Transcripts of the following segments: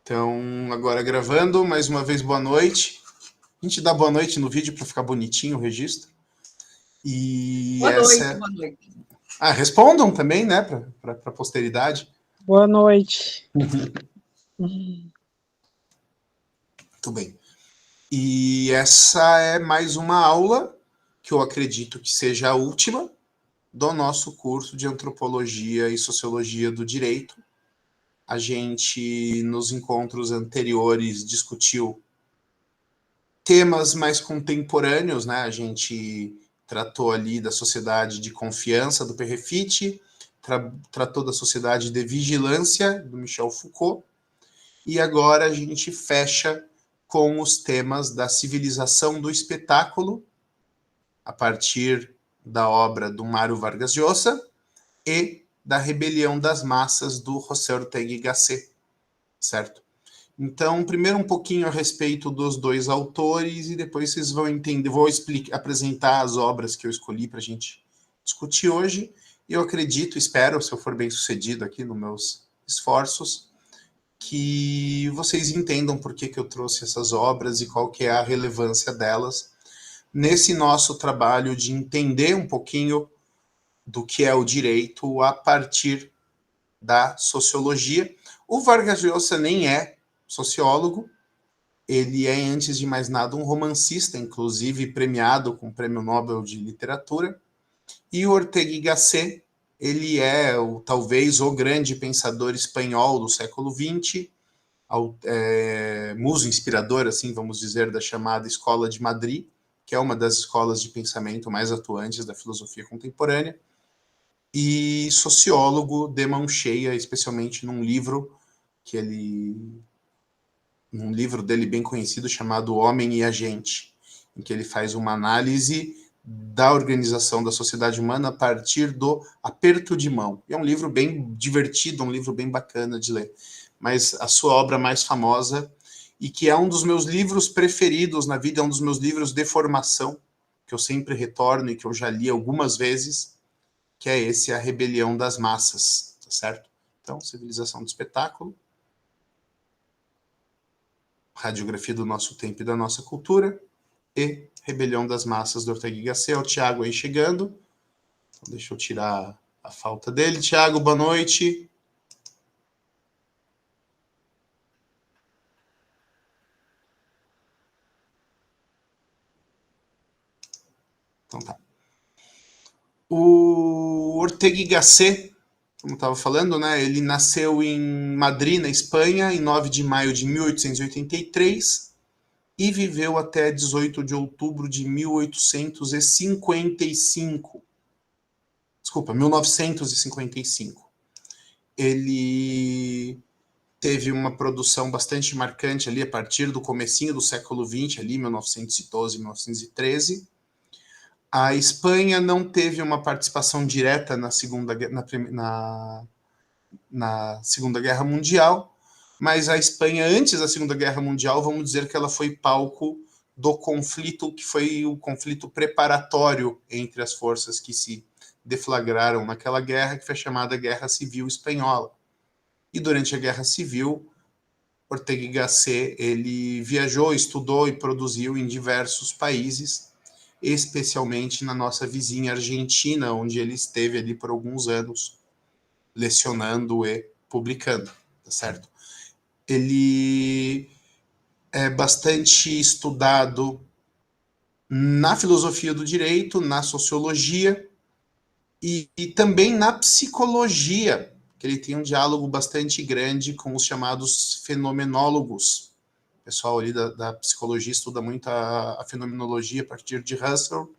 Então, agora gravando, mais uma vez, boa noite. A gente dá boa noite no vídeo para ficar bonitinho o registro. E boa noite, boa noite. Respondam também, né, para a posteridade. Boa noite. Muito bem. E essa é mais uma aula, que eu acredito que seja a última, do nosso curso de Antropologia e Sociologia do Direito. A gente, nos encontros anteriores, discutiu temas mais contemporâneos, né? A gente tratou ali da sociedade de confiança, do Perrefit, tratou da sociedade de vigilância, do Michel Foucault, e agora a gente fecha com os temas da civilização do espetáculo, a partir da obra do Mário Vargas Llosa, e da Rebelião das Massas, do José Ortega y Gasset, certo? Então, primeiro um pouquinho a respeito dos dois autores e depois vocês vão entender, vou apresentar as obras que eu escolhi para a gente discutir hoje. Eu acredito, espero, se eu for bem sucedido aqui nos meus esforços, que vocês entendam por que eu trouxe essas obras e qual que é a relevância delas nesse nosso trabalho de entender um pouquinho do que é o direito a partir da sociologia. O Vargas Llosa nem é sociólogo, ele é, antes de mais nada, um romancista, inclusive premiado com o Prêmio Nobel de Literatura, e o Ortega y Gasset, ele é talvez o grande pensador espanhol do século XX, muso inspirador, assim vamos dizer, da chamada Escola de Madrid, que é uma das escolas de pensamento mais atuantes da filosofia contemporânea, e sociólogo de mão cheia, especialmente num livro dele bem conhecido chamado O Homem e a Gente, em que ele faz uma análise da organização da sociedade humana a partir do aperto de mão. É um livro bem divertido, um livro bem bacana de ler, mas a sua obra mais famosa, e que é um dos meus livros preferidos na vida, é um dos meus livros de formação, que eu sempre retorno e que eu já li algumas vezes, que é esse A Rebelião das Massas, tá certo? Então, Civilização do Espetáculo, Radiografia do Nosso Tempo e da Nossa Cultura, e Rebelião das Massas, do Ortega y Gasset. O Tiago aí chegando. Então, deixa eu tirar a falta dele. Tiago, boa noite. Então tá. O Ortega y Gasset, como eu estava falando, né, ele nasceu em Madrid, na Espanha, em 9 de maio de 1883 e viveu até 18 de outubro de 1855. Desculpa, 1955. Ele teve uma produção bastante marcante ali a partir do comecinho do século XX, ali 1912, 1913. A Espanha não teve uma participação direta na Segunda Guerra Mundial, mas a Espanha, antes da Segunda Guerra Mundial, vamos dizer que ela foi palco do conflito, que foi o conflito preparatório entre as forças que se deflagraram naquela guerra, que foi chamada Guerra Civil Espanhola. E durante a Guerra Civil, Ortega y Gasset, ele viajou, estudou e produziu em diversos países, especialmente na nossa vizinha Argentina, onde ele esteve ali por alguns anos, lecionando e publicando, tá certo? Ele é bastante estudado na filosofia do direito, na sociologia e também na psicologia, que ele tem um diálogo bastante grande com os chamados fenomenólogos. O pessoal ali da psicologia estuda muito a fenomenologia a partir de Russell,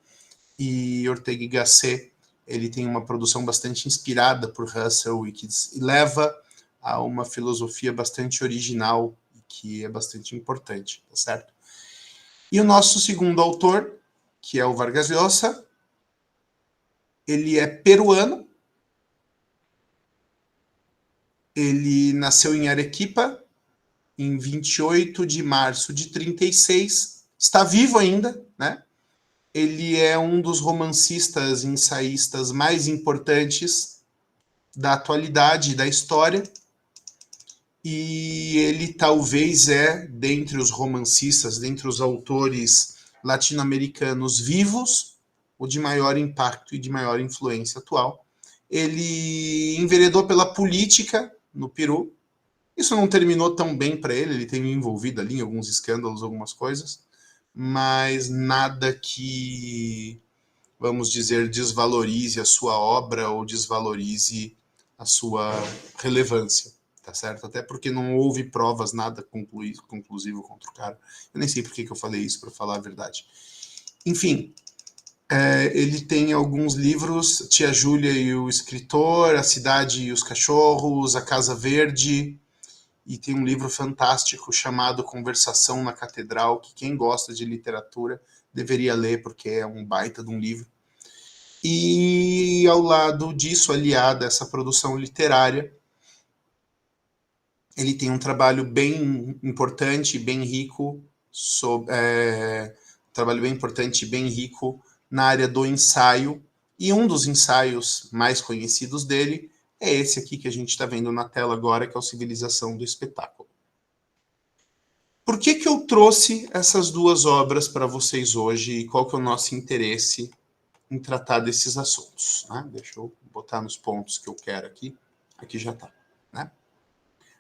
e Ortega y Gasset, ele tem uma produção bastante inspirada por Russell e que leva a uma filosofia bastante original e que é bastante importante, tá certo? E o nosso segundo autor, que é o Vargas Llosa, ele é peruano, ele nasceu em Arequipa, em 28 de março de 36, está vivo ainda, né? Ele é um dos romancistas, ensaístas mais importantes da atualidade e da história. e ele talvez dentre os romancistas, dentre os autores latino-americanos vivos, o de maior impacto e de maior influência atual. Ele enveredou pela política no Peru. Isso não terminou tão bem para ele, ele teve envolvido ali em alguns escândalos, algumas coisas, mas nada que, vamos dizer, desvalorize a sua obra ou desvalorize a sua relevância, tá certo? Até porque não houve provas, nada conclusivo contra o cara. Eu nem sei por que eu falei isso, para falar a verdade. Enfim, ele tem alguns livros, Tia Júlia e o Escritor, A Cidade e os Cachorros, A Casa Verde, e tem um livro fantástico chamado Conversação na Catedral, que quem gosta de literatura deveria ler, porque é um baita de um livro. E ao lado disso, aliado a essa produção literária, ele tem um trabalho bem importante, bem rico, na área do ensaio, e um dos ensaios mais conhecidos dele é esse aqui que a gente está vendo na tela agora, que é o Civilização do Espetáculo. Por que eu trouxe essas duas obras para vocês hoje e qual que é o nosso interesse em tratar desses assuntos? Né? Deixa eu botar nos pontos que eu quero aqui. Aqui já está. Né?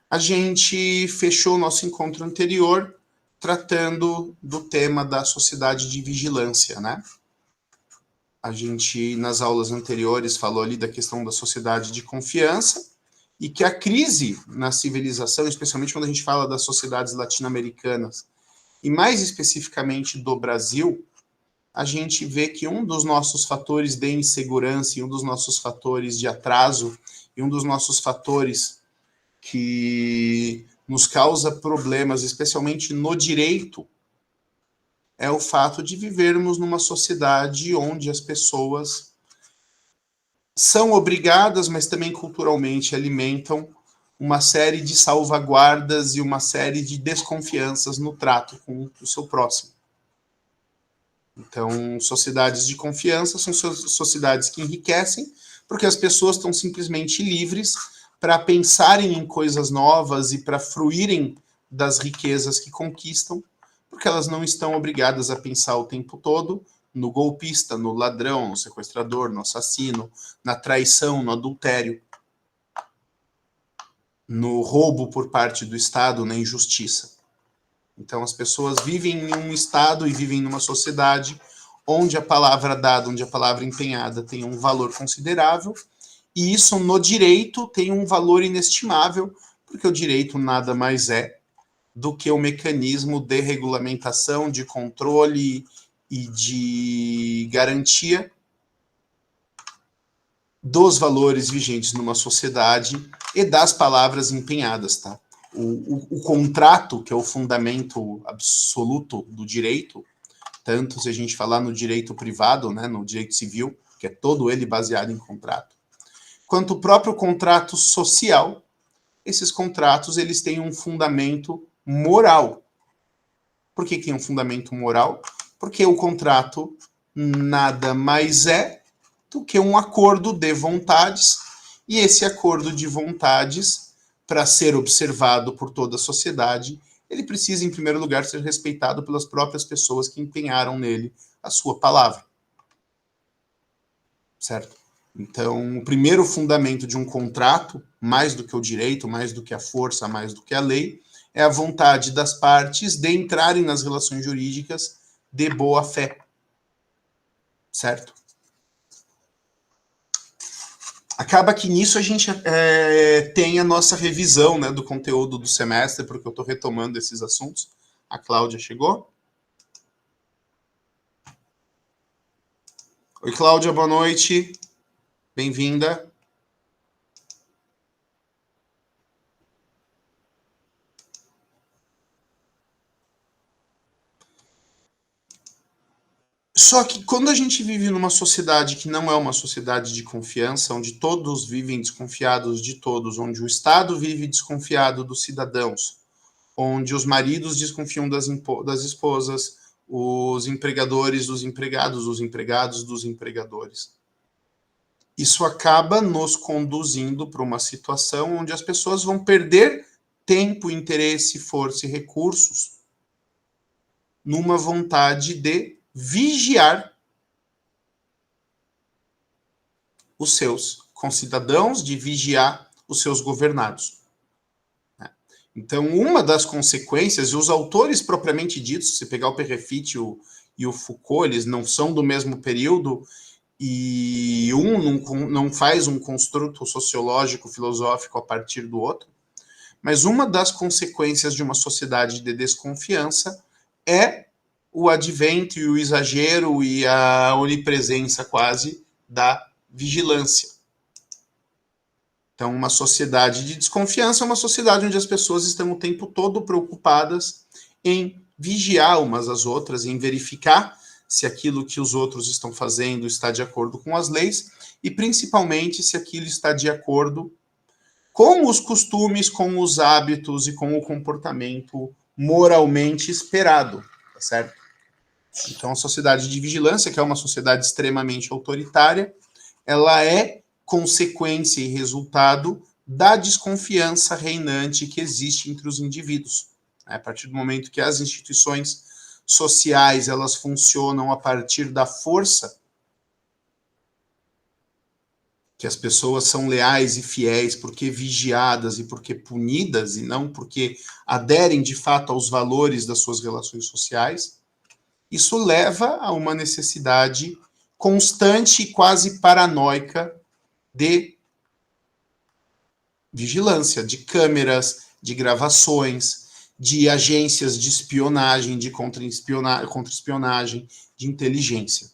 A gente fechou o nosso encontro anterior tratando do tema da sociedade de vigilância, né? A gente, nas aulas anteriores, falou ali da questão da sociedade de confiança e que a crise na civilização, especialmente quando a gente fala das sociedades latino-americanas, e mais especificamente do Brasil, a gente vê que um dos nossos fatores de insegurança e um dos nossos fatores de atraso e um dos nossos fatores que nos causa problemas, especialmente no direito, é o fato de vivermos numa sociedade onde as pessoas são obrigadas, mas também culturalmente alimentam uma série de salvaguardas e uma série de desconfianças no trato com o seu próximo. Então, sociedades de confiança são sociedades que enriquecem, porque as pessoas estão simplesmente livres para pensarem em coisas novas e para fruírem das riquezas que conquistam, porque elas não estão obrigadas a pensar o tempo todo no golpista, no ladrão, no sequestrador, no assassino, na traição, no adultério, no roubo por parte do Estado, na injustiça. Então, as pessoas vivem em um Estado e vivem numa sociedade onde a palavra dada, onde a palavra empenhada tem um valor considerável, e isso no direito tem um valor inestimável, porque o direito nada mais é do que o mecanismo de regulamentação, de controle e de garantia dos valores vigentes numa sociedade e das palavras empenhadas, tá? O contrato, que é o fundamento absoluto do direito, tanto se a gente falar no direito privado, né, no direito civil, que é todo ele baseado em contrato, quanto o próprio contrato social, esses contratos eles têm um fundamento moral. Por que tem um fundamento moral? Porque o contrato nada mais é do que um acordo de vontades, e esse acordo de vontades, para ser observado por toda a sociedade, ele precisa, em primeiro lugar, ser respeitado pelas próprias pessoas que empenharam nele a sua palavra. Certo? Então, o primeiro fundamento de um contrato, mais do que o direito, mais do que a força, mais do que a lei, é a vontade das partes de entrarem nas relações jurídicas de boa fé. Certo? Acaba que nisso a gente tem a nossa revisão, né, do conteúdo do semestre, porque eu estou retomando esses assuntos. A Cláudia chegou. Oi, Cláudia, boa noite. Bem-vinda. Só que quando a gente vive numa sociedade que não é uma sociedade de confiança, onde todos vivem desconfiados de todos, onde o Estado vive desconfiado dos cidadãos, onde os maridos desconfiam das esposas, os empregadores dos empregados, os empregados dos empregadores. Isso acaba nos conduzindo para uma situação onde as pessoas vão perder tempo, interesse, força e recursos numa vontade de vigiar os seus concidadãos, de vigiar os seus governados. Então, uma das consequências, e os autores propriamente ditos, se pegar o Perrefit e o Foucault, eles não são do mesmo período, e um não faz um construto sociológico, filosófico a partir do outro, mas uma das consequências de uma sociedade de desconfiança é o advento e o exagero e a onipresença quase da vigilância. Então, uma sociedade de desconfiança é uma sociedade onde as pessoas estão o tempo todo preocupadas em vigiar umas às outras, em verificar se aquilo que os outros estão fazendo está de acordo com as leis e, principalmente, se aquilo está de acordo com os costumes, com os hábitos e com o comportamento moralmente esperado, tá certo? Então, a sociedade de vigilância, que é uma sociedade extremamente autoritária, ela é consequência e resultado da desconfiança reinante que existe entre os indivíduos. A partir do momento que as instituições sociais elas funcionam a partir da força, que as pessoas são leais e fiéis porque vigiadas e porque punidas, e não porque aderem de fato aos valores das suas relações sociais, isso leva a uma necessidade constante e quase paranoica de vigilância, de câmeras, de gravações, de agências de espionagem, de contra-espionagem, de inteligência.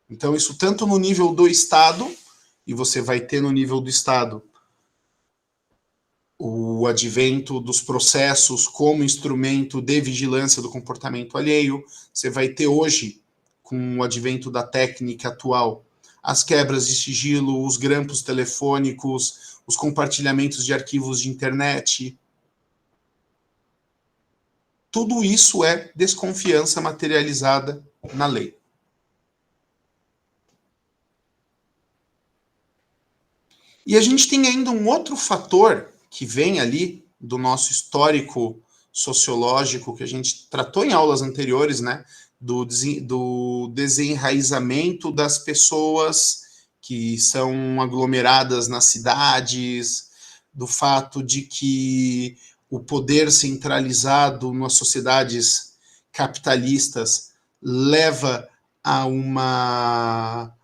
Então, isso tanto no nível do Estado, e você vai ter no nível do Estado o advento dos processos como instrumento de vigilância do comportamento alheio, você vai ter hoje, com o advento da técnica atual, as quebras de sigilo, os grampos telefônicos, os compartilhamentos de arquivos de internet. Tudo isso é desconfiança materializada na lei. E a gente tem ainda um outro fator que vem ali do nosso histórico sociológico, que a gente tratou em aulas anteriores, né? Do desenraizamento das pessoas que são aglomeradas nas cidades, do fato de que o poder centralizado nas sociedades capitalistas leva a uma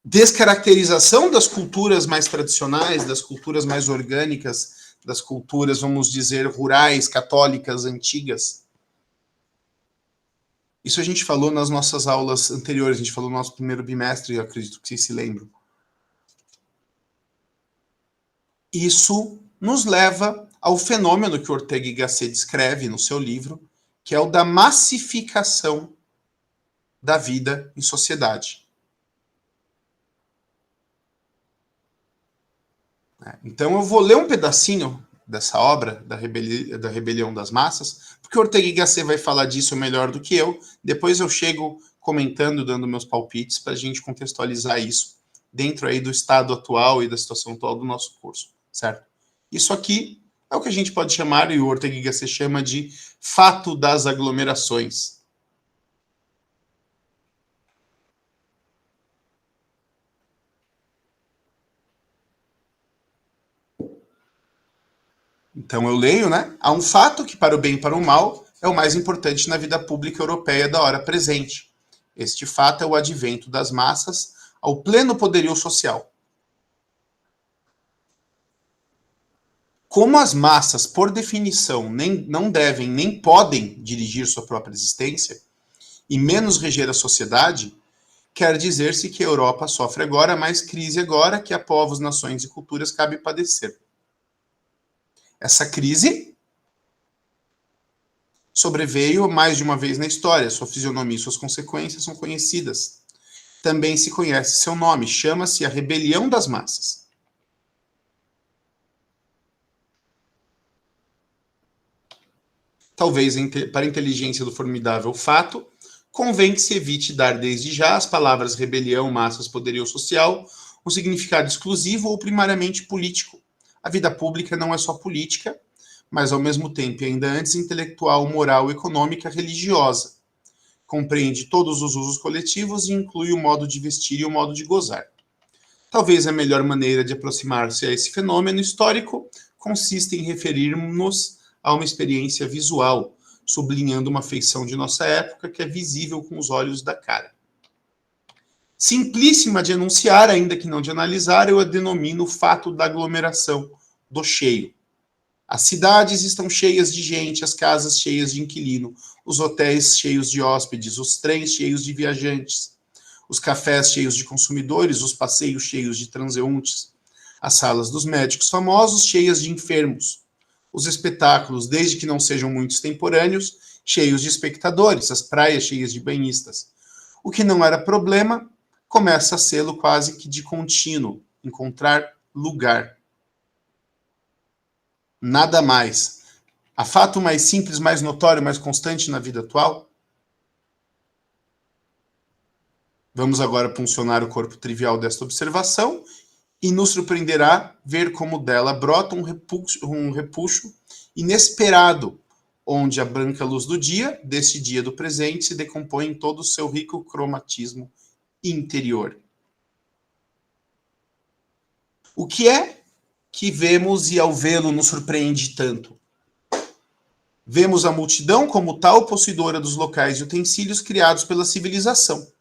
descaracterização das culturas mais tradicionais, das culturas mais orgânicas, das culturas, vamos dizer, rurais, católicas, antigas. Isso a gente falou nas nossas aulas anteriores, a gente falou no nosso primeiro bimestre, eu acredito que vocês se lembram. Isso nos leva ao fenômeno que Ortega y Gasset descreve no seu livro, que é o da massificação da vida em sociedade. Então eu vou ler um pedacinho dessa obra, da Rebelião das Massas, porque Ortega y Gasset vai falar disso melhor do que eu. Depois eu chego comentando, dando meus palpites, para a gente contextualizar isso dentro aí do estado atual e da situação atual do nosso curso, certo? Isso aqui é o que a gente pode chamar, e o Ortega y Gasset chama de fato das aglomerações. Então eu leio, né? Há um fato que, para o bem e para o mal, é o mais importante na vida pública europeia da hora presente. Este fato é o advento das massas ao pleno poderio social. Como as massas, por definição, não devem nem podem dirigir sua própria existência, e menos reger a sociedade, quer dizer-se que a Europa sofre agora mais crise agora que a povos, nações e culturas cabe padecer. Essa crise sobreveio mais de uma vez na história. Sua fisionomia e suas consequências são conhecidas. Também se conhece seu nome. Chama-se a Rebelião das Massas. Talvez para a inteligência do formidável fato, convém que se evite dar desde já as palavras rebelião, massas, poderio social um significado exclusivo ou primariamente político, a vida pública não é só política, mas ao mesmo tempo, ainda antes, intelectual, moral, econômica, religiosa. Compreende todos os usos coletivos e inclui o modo de vestir e o modo de gozar. Talvez a melhor maneira de aproximar-se a esse fenômeno histórico consista em referir-nos a uma experiência visual, sublinhando uma feição de nossa época que é visível com os olhos da cara. Simplíssima de enunciar, ainda que não de analisar, eu a denomino o fato da aglomeração, do cheio. As cidades estão cheias de gente, as casas cheias de inquilino, os hotéis cheios de hóspedes, os trens cheios de viajantes, os cafés cheios de consumidores, os passeios cheios de transeuntes, as salas dos médicos famosos cheias de enfermos, os espetáculos, desde que não sejam muito extemporâneos, cheios de espectadores, as praias cheias de banhistas. O que não era problema, começa a sê-lo quase que de contínuo, encontrar lugar. Nada mais. Há fato mais simples, mais notório, mais constante na vida atual? Vamos agora puncionar o corpo trivial desta observação e nos surpreenderá ver como dela brota um repuxo inesperado, onde a branca luz do dia, deste dia do presente, se decompõe em todo o seu rico cromatismo interior. O que é que vemos e ao vê-lo nos surpreende tanto? Vemos a multidão como tal possuidora dos locais e utensílios criados pela civilização.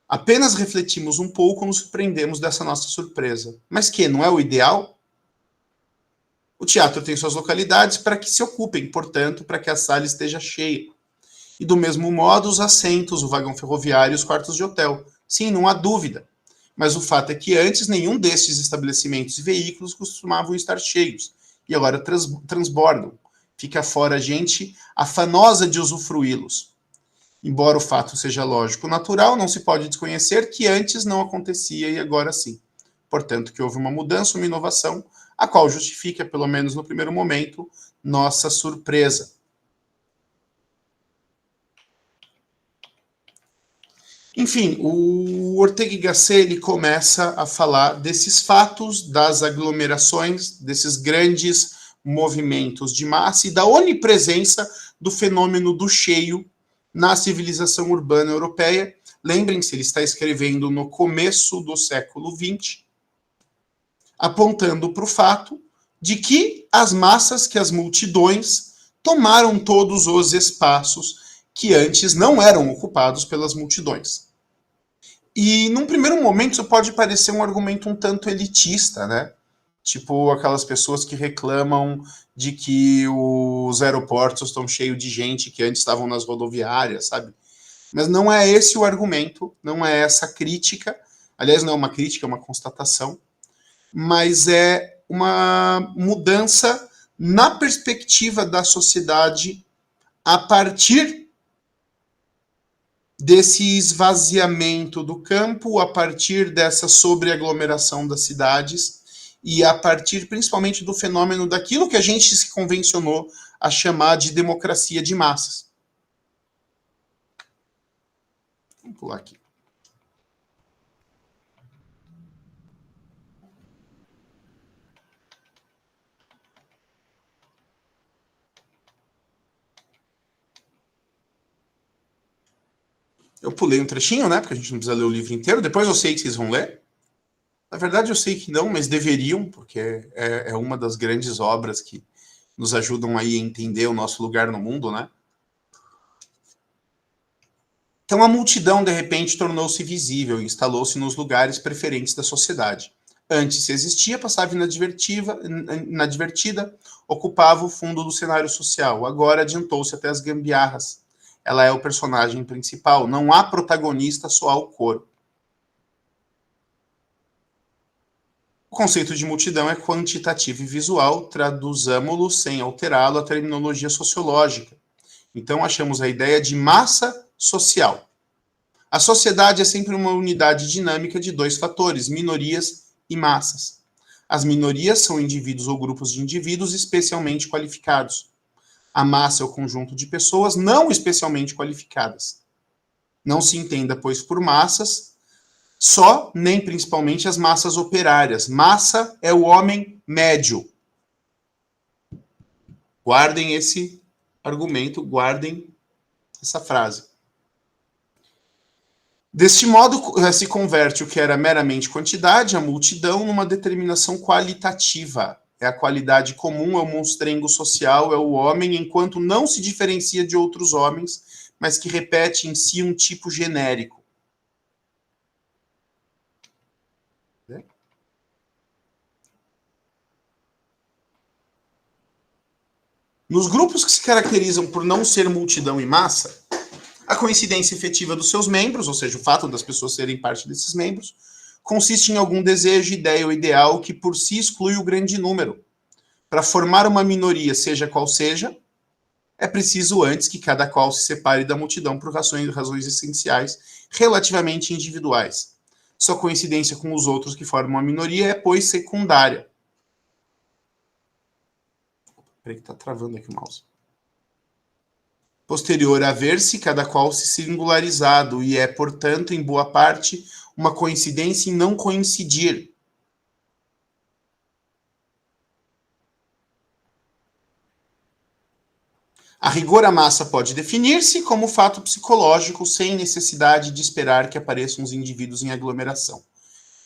Apenas refletimos um pouco, nos surpreendemos dessa nossa surpresa. Mas que não é o ideal? O teatro tem suas localidades para que se ocupem, portanto, para que a sala esteja cheia. E do mesmo modo, os assentos, o vagão ferroviário e os quartos de hotel. Sim, não há dúvida. Mas o fato é que antes nenhum destes estabelecimentos e veículos costumavam estar cheios. E agora transbordam. Fica fora gente afanosa de usufruí-los. Embora o fato seja lógico natural, não se pode desconhecer que antes não acontecia e agora sim. Portanto, que houve uma mudança, uma inovação, a qual justifica, pelo menos no primeiro momento, nossa surpresa. Enfim, o Ortega y Gasset ele começa a falar desses fatos, das aglomerações, desses grandes movimentos de massa e da onipresença do fenômeno do cheio na civilização urbana europeia. Lembrem-se, ele está escrevendo no começo do século XX, apontando para o fato de que as massas, que as multidões, tomaram todos os espaços que antes não eram ocupados pelas multidões. E, num primeiro momento, isso pode parecer um argumento um tanto elitista, né? Tipo aquelas pessoas que reclamam de que os aeroportos estão cheios de gente que antes estavam nas rodoviárias, sabe? Mas não é esse o argumento, não é essa crítica. Aliás, não é uma crítica, é uma constatação. Mas é uma mudança na perspectiva da sociedade a partir desse esvaziamento do campo, a partir dessa sobreaglomeração das cidades e a partir principalmente do fenômeno daquilo que a gente se convencionou a chamar de democracia de massas. Vamos pular aqui. Eu pulei um trechinho, né? Porque a gente não precisa ler o livro inteiro. Depois eu sei que vocês vão ler. Na verdade, eu sei que não, mas deveriam, porque é uma das grandes obras que nos ajudam aí a entender o nosso lugar no mundo, né? Então, a multidão, de repente, tornou-se visível e instalou-se nos lugares preferentes da sociedade. Antes, se existia, passava inadvertida, ocupava o fundo do cenário social. Agora, adiantou-se até as gambiarras. Ela é o personagem principal. Não há protagonista, só há o coro. O conceito de multidão é quantitativo e visual, traduzamo-lo sem alterá-lo à terminologia sociológica. Então, achamos a ideia de massa social. A sociedade é sempre uma unidade dinâmica de dois fatores, minorias e massas. As minorias são indivíduos ou grupos de indivíduos especialmente qualificados. A massa é o conjunto de pessoas não especialmente qualificadas. Não se entenda, pois, por massas só, nem principalmente as massas operárias. Massa é o homem médio. Guardem esse argumento, guardem essa frase. Deste modo, se converte o que era meramente quantidade, a multidão, numa determinação qualitativa. É a qualidade comum, é o monstrengo social, é o homem, enquanto não se diferencia de outros homens, mas que repete em si um tipo genérico. Nos grupos que se caracterizam por não ser multidão e massa, a coincidência efetiva dos seus membros, ou seja, o fato das pessoas serem parte desses membros, consiste em algum desejo, ideia ou ideal que por si exclui o grande número. Para formar uma minoria, seja qual seja, é preciso antes que cada qual se separe da multidão por razões essenciais, relativamente individuais. Sua coincidência com os outros que formam a minoria é, pois, secundária. Peraí que está travando aqui o mouse. Posterior a ver-se cada qual se singularizado e é, portanto, em boa parte, uma coincidência em não coincidir. A rigor, a massa pode definir-se como fato psicológico sem necessidade de esperar que apareçam os indivíduos em aglomeração.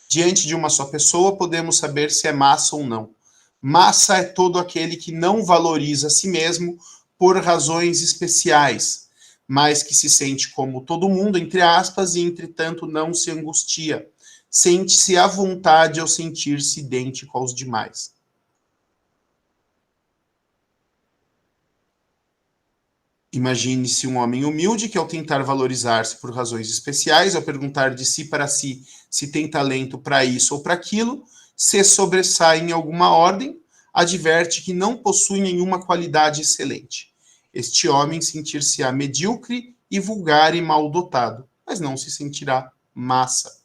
Diante de uma só pessoa, podemos saber se é massa ou não. Massa é todo aquele que não valoriza a si mesmo por razões especiais, mas que se sente como todo mundo, entre aspas, e entretanto não se angustia. Sente-se à vontade ao sentir-se idêntico aos demais. Imagine-se um homem humilde que, ao tentar valorizar-se por razões especiais, ao perguntar de si para si se tem talento para isso ou para aquilo, se sobressai em alguma ordem, adverte que não possui nenhuma qualidade excelente. Este homem sentir-se-á medíocre e vulgar e mal dotado, mas não se sentirá massa.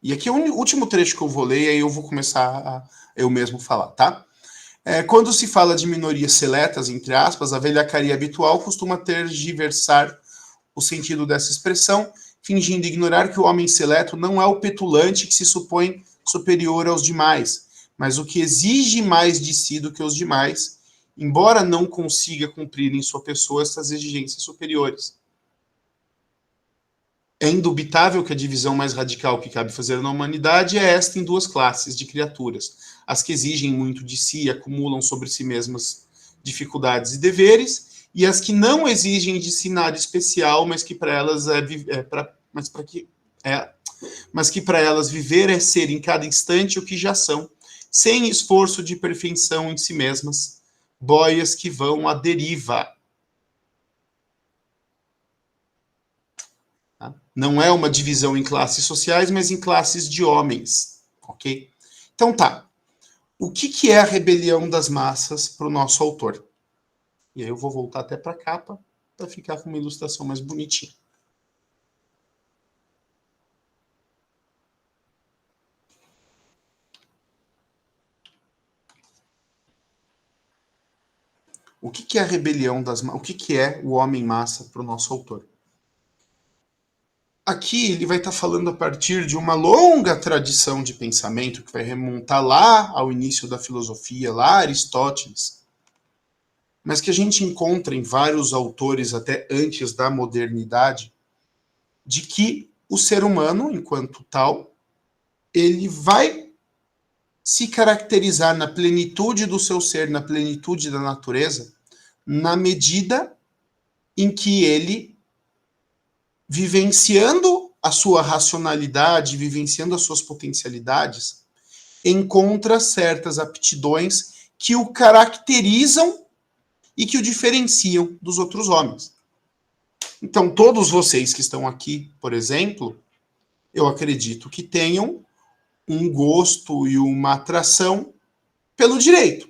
E aqui é o último trecho que eu vou ler, e aí eu vou começar a eu mesmo falar, tá? Quando se fala de minorias seletas, entre aspas, a velhacaria habitual costuma tergiversar o sentido dessa expressão, fingindo ignorar que o homem seleto não é o petulante que se supõe superior aos demais, mas o que exige mais de si do que os demais, embora não consiga cumprir em sua pessoa essas exigências superiores. É indubitável que a divisão mais radical que cabe fazer na humanidade é esta em duas classes de criaturas: as que exigem muito de si e acumulam sobre si mesmas dificuldades e deveres, e as que não exigem de si nada especial, mas que para elas mas que para elas viver é ser em cada instante o que já são, sem esforço de perfeição em si mesmas, boias que vão à deriva. Não é uma divisão em classes sociais, mas em classes de homens, ok? Então tá. O que é a rebelião das massas para o nosso autor? E aí eu vou voltar até para a capa para ficar com uma ilustração mais bonitinha. O que é a rebelião das massas? O que é o homem massa para o nosso autor? Aqui ele vai estar falando a partir de uma longa tradição de pensamento que vai remontar lá ao início da filosofia, lá a Aristóteles, mas que a gente encontra em vários autores até antes da modernidade, de que o ser humano, enquanto tal, ele vai se caracterizar na plenitude do seu ser, na plenitude da natureza, na medida em que ele, vivenciando a sua racionalidade, vivenciando as suas potencialidades, encontra certas aptidões que o caracterizam e que o diferenciam dos outros homens. Então, todos vocês que estão aqui, por exemplo, eu acredito que tenham um gosto e uma atração pelo direito.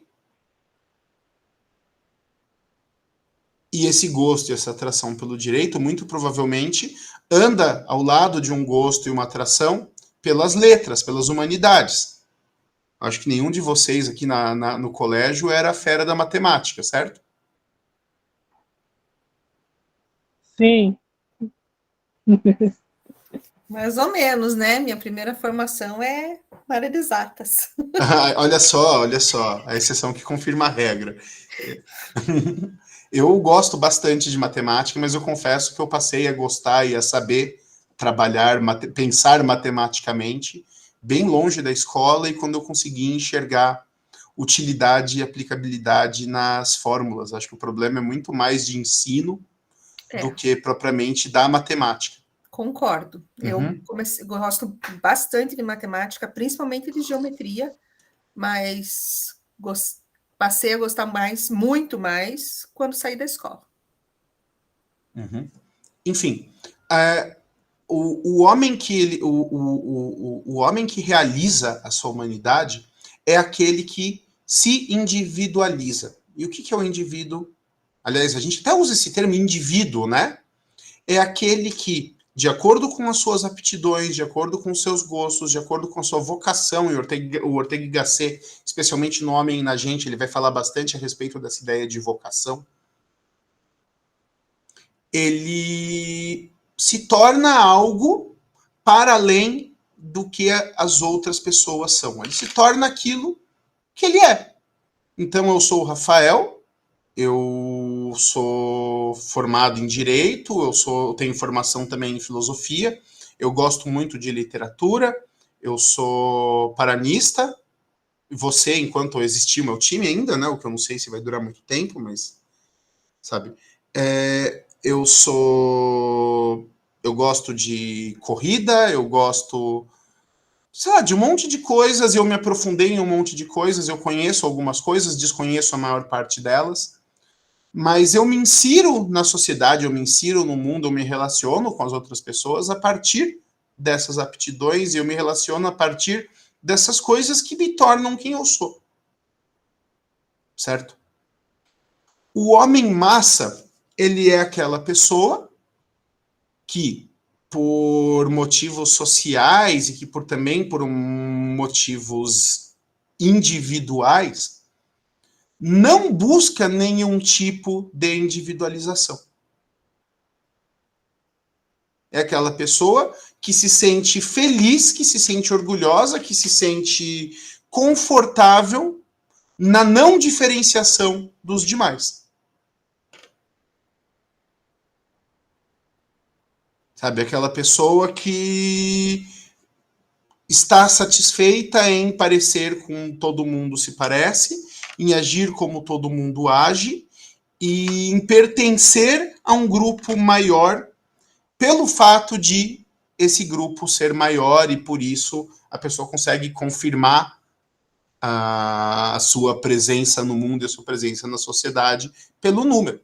E esse gosto e essa atração pelo direito, muito provavelmente, anda ao lado de um gosto e uma atração pelas letras, pelas humanidades. Acho que nenhum de vocês aqui no colégio era a fera da matemática, certo? Sim. Mais ou menos, né? Minha primeira formação é na área de exatas. Olha só, a exceção que confirma a regra. Eu gosto bastante de matemática, mas eu confesso que eu passei a gostar e a saber trabalhar, pensar matematicamente, bem longe da escola, e quando eu consegui enxergar utilidade e aplicabilidade nas fórmulas. Acho que o problema é muito mais de ensino do que propriamente da matemática. Concordo. Eu gosto bastante de matemática, principalmente de geometria, mas passei a gostar mais, muito mais, quando saí da escola. Enfim, o homem que o homem que realiza a sua humanidade é aquele que se individualiza. E o que é o indivíduo? Aliás, a gente até usa esse termo indivíduo, né? É aquele que, de acordo com as suas aptidões, de acordo com os seus gostos, de acordo com a sua vocação, e o Ortega y Gasset, especialmente no Homem e na Gente, ele vai falar bastante a respeito dessa ideia de vocação, ele se torna algo para além do que as outras pessoas são. Ele se torna aquilo que ele é. Então, eu sou o Rafael, eu sou formado em Direito, eu tenho formação também em Filosofia, eu gosto muito de literatura, eu sou paranista, você, enquanto existir o meu time ainda, né, o que eu não sei se vai durar muito tempo, mas, sabe, eu gosto de corrida, eu gosto, sei lá, de um monte de coisas, eu me aprofundei em um monte de coisas, eu conheço algumas coisas, desconheço a maior parte delas, mas eu me insiro na sociedade, eu me insiro no mundo, eu me relaciono com as outras pessoas a partir dessas aptidões, e eu me relaciono a partir dessas coisas que me tornam quem eu sou. Certo? O homem massa, ele é aquela pessoa que, por motivos sociais e que também por motivos individuais, não busca nenhum tipo de individualização. É aquela pessoa que se sente feliz, que se sente orgulhosa, que se sente confortável na não diferenciação dos demais. Sabe, aquela pessoa que está satisfeita em parecer com todo mundo se parece, em agir como todo mundo age e em pertencer a um grupo maior pelo fato de esse grupo ser maior, e por isso a pessoa consegue confirmar a sua presença no mundo e a sua presença na sociedade pelo número.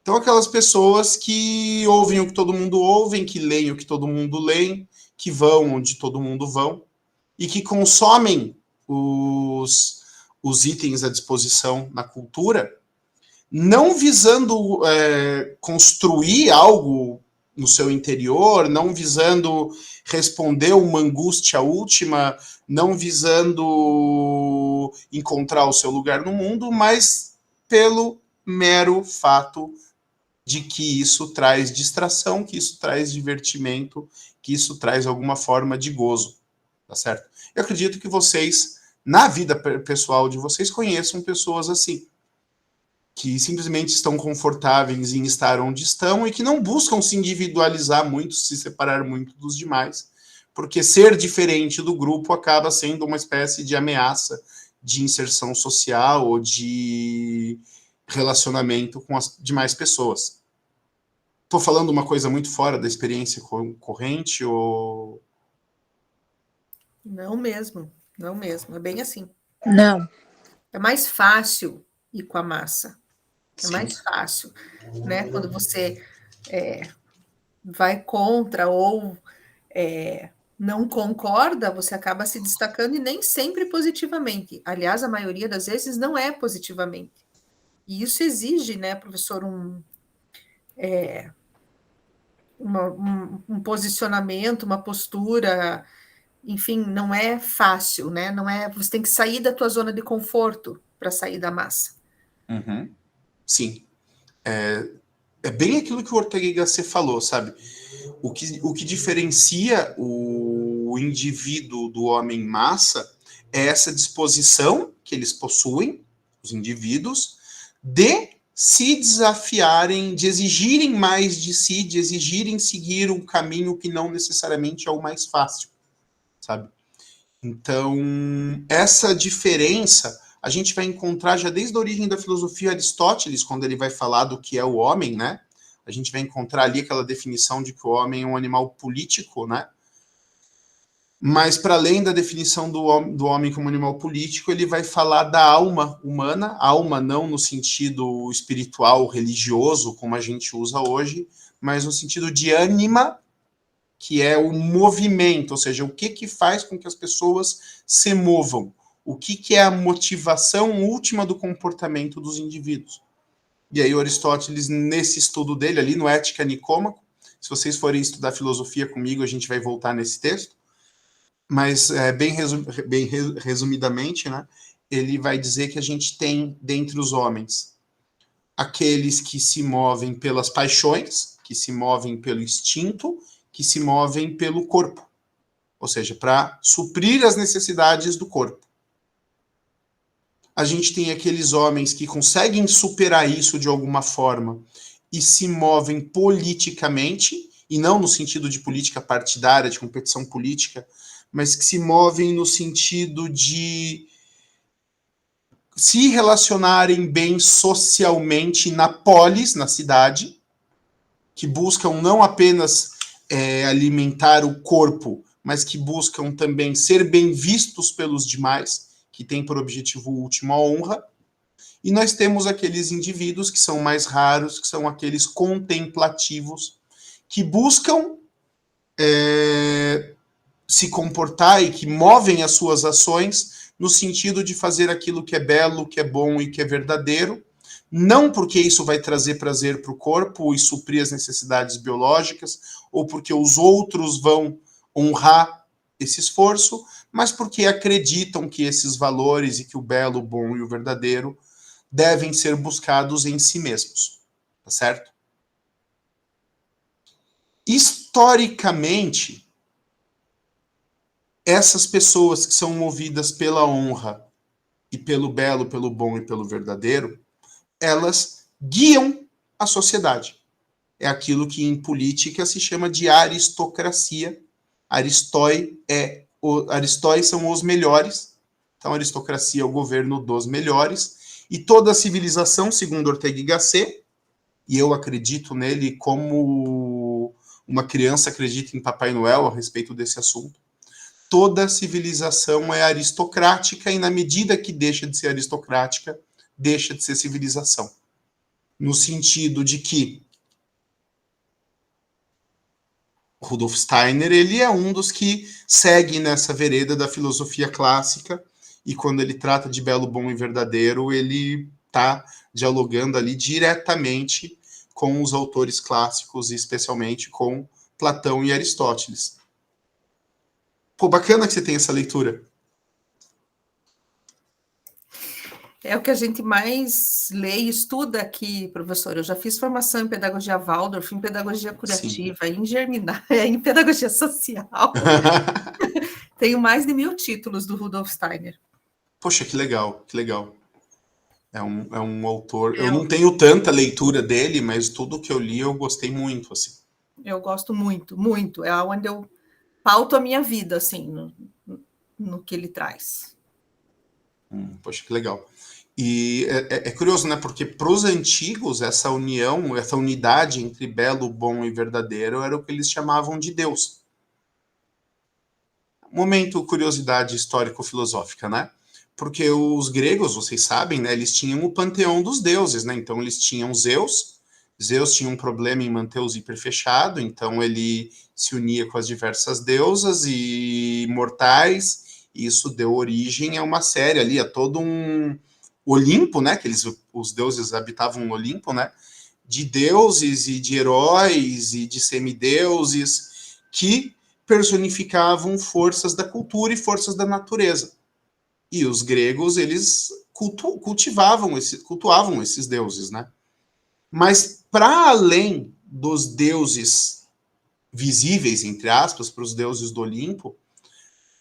Então, aquelas pessoas que ouvem o que todo mundo ouve, que leem o que todo mundo lê, que vão onde todo mundo vão, e que consomem os itens à disposição na cultura, não visando construir algo no seu interior, não visando responder uma angústia última, não visando encontrar o seu lugar no mundo, mas pelo mero fato de que isso traz distração, que isso traz divertimento, que isso traz alguma forma de gozo, tá certo? Eu acredito que vocês, na vida pessoal de vocês, conheçam pessoas assim, que simplesmente estão confortáveis em estar onde estão e que não buscam se individualizar muito, se separar muito dos demais, porque ser diferente do grupo acaba sendo uma espécie de ameaça de inserção social ou de relacionamento com as demais pessoas. Estou falando uma coisa muito fora da experiência corrente ou... Não mesmo, não mesmo. É bem assim. Não. É mais fácil ir com a massa. É Sim. mais fácil, né? Quando você vai contra ou não concorda, você acaba se destacando e nem sempre positivamente. Aliás, a maioria das vezes não é positivamente. E isso exige, né, professor, um posicionamento, uma postura, enfim, não é fácil, né? Não é, você tem que sair da tua zona de conforto para sair da massa. Sim. é bem aquilo que o Ortega y Gasset falou, sabe? O que diferencia o indivíduo do homem massa é essa disposição que eles possuem, os indivíduos, de se desafiarem, de exigirem mais de si, de exigirem seguir um caminho que não necessariamente é o mais fácil, sabe? Então, essa diferença a gente vai encontrar já desde a origem da filosofia Aristóteles, quando ele vai falar do que é o homem, né? A gente vai encontrar ali aquela definição de que o homem é um animal político, né? Mas, para além da definição do homem como animal político, ele vai falar da alma humana, alma não no sentido espiritual, religioso, como a gente usa hoje, mas no sentido de ânima, que é o movimento, ou seja, o que faz com que as pessoas se movam, o que é a motivação última do comportamento dos indivíduos. E aí o Aristóteles, nesse estudo dele, ali no Ética Nicômaco, se vocês forem estudar filosofia comigo, a gente vai voltar nesse texto, mas bem resumidamente, né, ele vai dizer que a gente tem, dentre os homens, aqueles que se movem pelas paixões, que se movem pelo instinto, que se movem pelo corpo, ou seja, para suprir as necessidades do corpo. A gente tem aqueles homens que conseguem superar isso de alguma forma e se movem politicamente, e não no sentido de política partidária, de competição política, mas que se movem no sentido de se relacionarem bem socialmente na polis, na cidade, que buscam não apenas alimentar o corpo, mas que buscam também ser bem vistos pelos demais, que tem por objetivo último a honra. E nós temos aqueles indivíduos que são mais raros, que são aqueles contemplativos, que buscam se comportar e que movem as suas ações no sentido de fazer aquilo que é belo, que é bom e que é verdadeiro, não porque isso vai trazer prazer para o corpo e suprir as necessidades biológicas, ou porque os outros vão honrar esse esforço, mas porque acreditam que esses valores e que o belo, o bom e o verdadeiro devem ser buscados em si mesmos, tá certo? Historicamente, essas pessoas que são movidas pela honra e pelo belo, pelo bom e pelo verdadeiro, elas guiam a sociedade. É aquilo que em política se chama de aristocracia. Aristóis são os melhores. Então, a aristocracia é o governo dos melhores. E toda a civilização, segundo Ortega y Gasset, e eu acredito nele como uma criança acredita em Papai Noel a respeito desse assunto, toda civilização é aristocrática e, na medida que deixa de ser aristocrática, deixa de ser civilização. No sentido de que Rudolf Steiner, ele é um dos que segue nessa vereda da filosofia clássica, e quando ele trata de belo, bom e verdadeiro, ele está dialogando ali diretamente com os autores clássicos, e especialmente com Platão e Aristóteles. Pô, bacana que você tem essa leitura. É o que a gente mais lê e estuda aqui, professor. Eu já fiz formação em pedagogia Waldorf, em pedagogia curativa, em germinária, em pedagogia social. Tenho mais de 1000 títulos do Rudolf Steiner. Poxa, que legal, que legal. É um autor... Eu não tenho tanta leitura dele, mas tudo que eu li eu gostei muito, assim. Eu gosto muito, muito. É onde eu pauto a minha vida, assim, no que ele traz. Poxa, que legal. E é curioso, né? Porque para os antigos, essa união, essa unidade entre belo, bom e verdadeiro era o que eles chamavam de Deus. Momento curiosidade histórico-filosófica, né? Porque os gregos, vocês sabem, né? Eles tinham o panteão dos deuses, né? Então eles tinham Zeus. Zeus tinha um problema em manter o zíper fechado, então ele se unia com as diversas deusas e mortais. E isso deu origem a uma série ali, a todo um Olimpo, né? Que os deuses habitavam no Olimpo, né? De deuses e de heróis e de semideuses que personificavam forças da cultura e forças da natureza. E os gregos, eles cultuavam esses deuses, né? Mas para além dos deuses visíveis, entre aspas, para os deuses do Olimpo,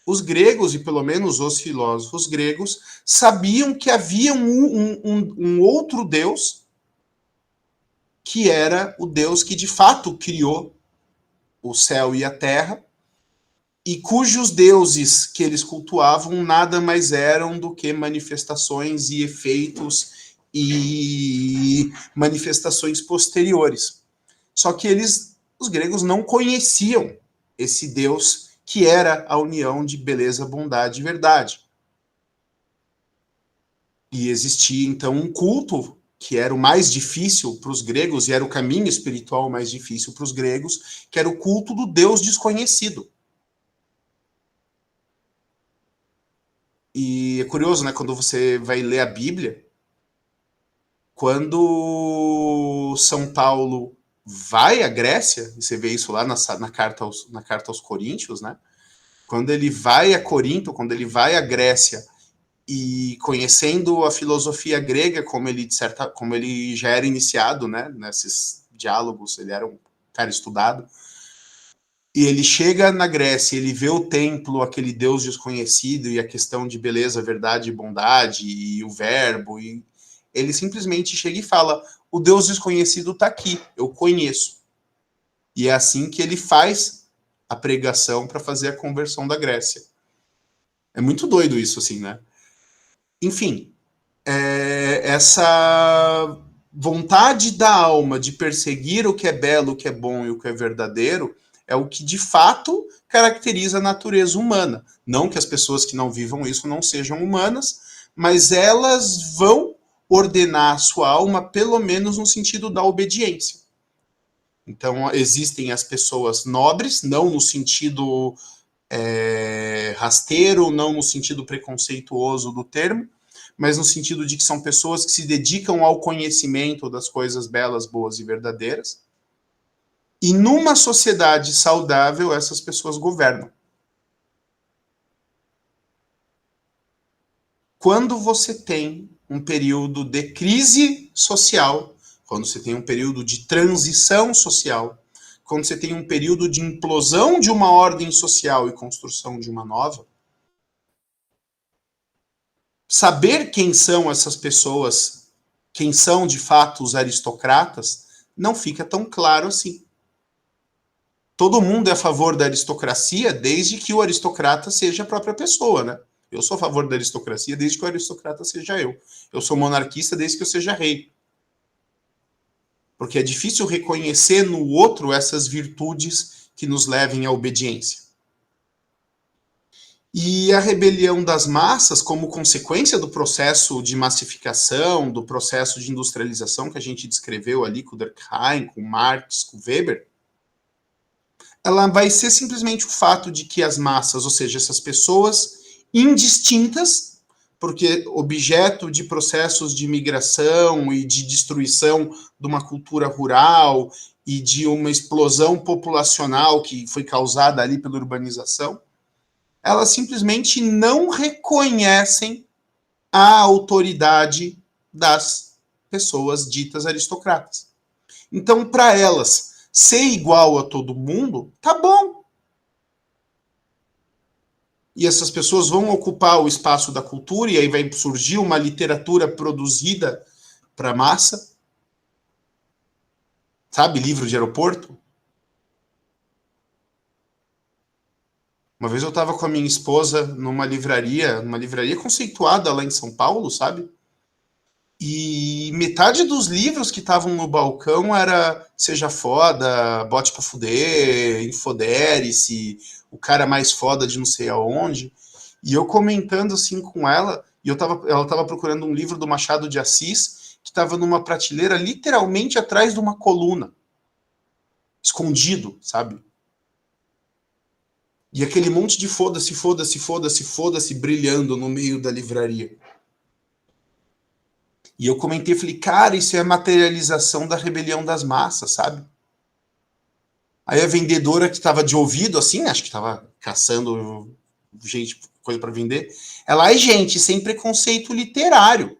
os gregos, e pelo menos os filósofos gregos, sabiam que havia um outro Deus, que era o Deus que de fato criou o céu e a terra, e cujos deuses que eles cultuavam nada mais eram do que manifestações e efeitos e manifestações posteriores. Só que os gregos não conheciam esse Deus que era a união de beleza, bondade e verdade. E existia então um culto que era o mais difícil para os gregos, e era o caminho espiritual mais difícil para os gregos, que era o culto do Deus desconhecido. E é curioso, né, quando você vai ler a Bíblia, quando São Paulo vai à Grécia, e você vê isso lá na carta aos Coríntios, né? Quando ele vai a Corinto, quando ele vai à Grécia, e conhecendo a filosofia grega, como ele já era iniciado, né, nesses diálogos, ele era um cara estudado, e ele chega na Grécia, ele vê o templo, aquele Deus desconhecido, e a questão de beleza, verdade e bondade, e o verbo, e ele simplesmente chega e fala, o Deus desconhecido está aqui, eu conheço. E é assim que ele faz a pregação para fazer a conversão da Grécia. É muito doido isso, assim, né? Enfim, essa vontade da alma de perseguir o que é belo, o que é bom e o que é verdadeiro é o que de fato caracteriza a natureza humana. Não que as pessoas que não vivam isso não sejam humanas, mas elas vão ordenar a sua alma, pelo menos no sentido da obediência. Então, existem as pessoas nobres, não no sentido rasteiro, não no sentido preconceituoso do termo, mas no sentido de que são pessoas que se dedicam ao conhecimento das coisas belas, boas e verdadeiras. E numa sociedade saudável, essas pessoas governam. Quando você tem um período de crise social, quando você tem um período de transição social, quando você tem um período de implosão de uma ordem social e construção de uma nova, saber quem são essas pessoas, quem são de fato os aristocratas, não fica tão claro assim. Todo mundo é a favor da aristocracia desde que o aristocrata seja a própria pessoa, né? Eu sou a favor da aristocracia desde que o aristocrata seja eu. Eu sou monarquista desde que eu seja rei. Porque é difícil reconhecer no outro essas virtudes que nos levem à obediência. E a rebelião das massas, como consequência do processo de massificação, do processo de industrialização que a gente descreveu ali com Durkheim, com Marx, com Weber, ela vai ser simplesmente o fato de que as massas, ou seja, essas pessoas indistintas, porque objeto de processos de migração e de destruição de uma cultura rural e de uma explosão populacional que foi causada ali pela urbanização, elas simplesmente não reconhecem a autoridade das pessoas ditas aristocratas. Então, para elas, ser igual a todo mundo, tá bom. E essas pessoas vão ocupar o espaço da cultura, e aí vai surgir uma literatura produzida para massa. Sabe, livro de aeroporto? Uma vez eu estava com a minha esposa numa livraria conceituada lá em São Paulo, sabe? E metade dos livros que estavam no balcão era Seja Foda, Bote Pra Fuder, Infodere-se, O Cara Mais Foda de não sei aonde. E eu comentando assim com ela, e ela estava procurando um livro do Machado de Assis, que estava numa prateleira literalmente atrás de uma coluna. Escondido, sabe? E aquele monte de foda-se, foda-se, foda-se, foda-se brilhando no meio da livraria. E eu comentei, falei, cara, isso é a materialização da rebelião das massas, sabe? Aí a vendedora que estava de ouvido, assim, acho que estava caçando gente, coisa para vender, ela é gente sem preconceito literário.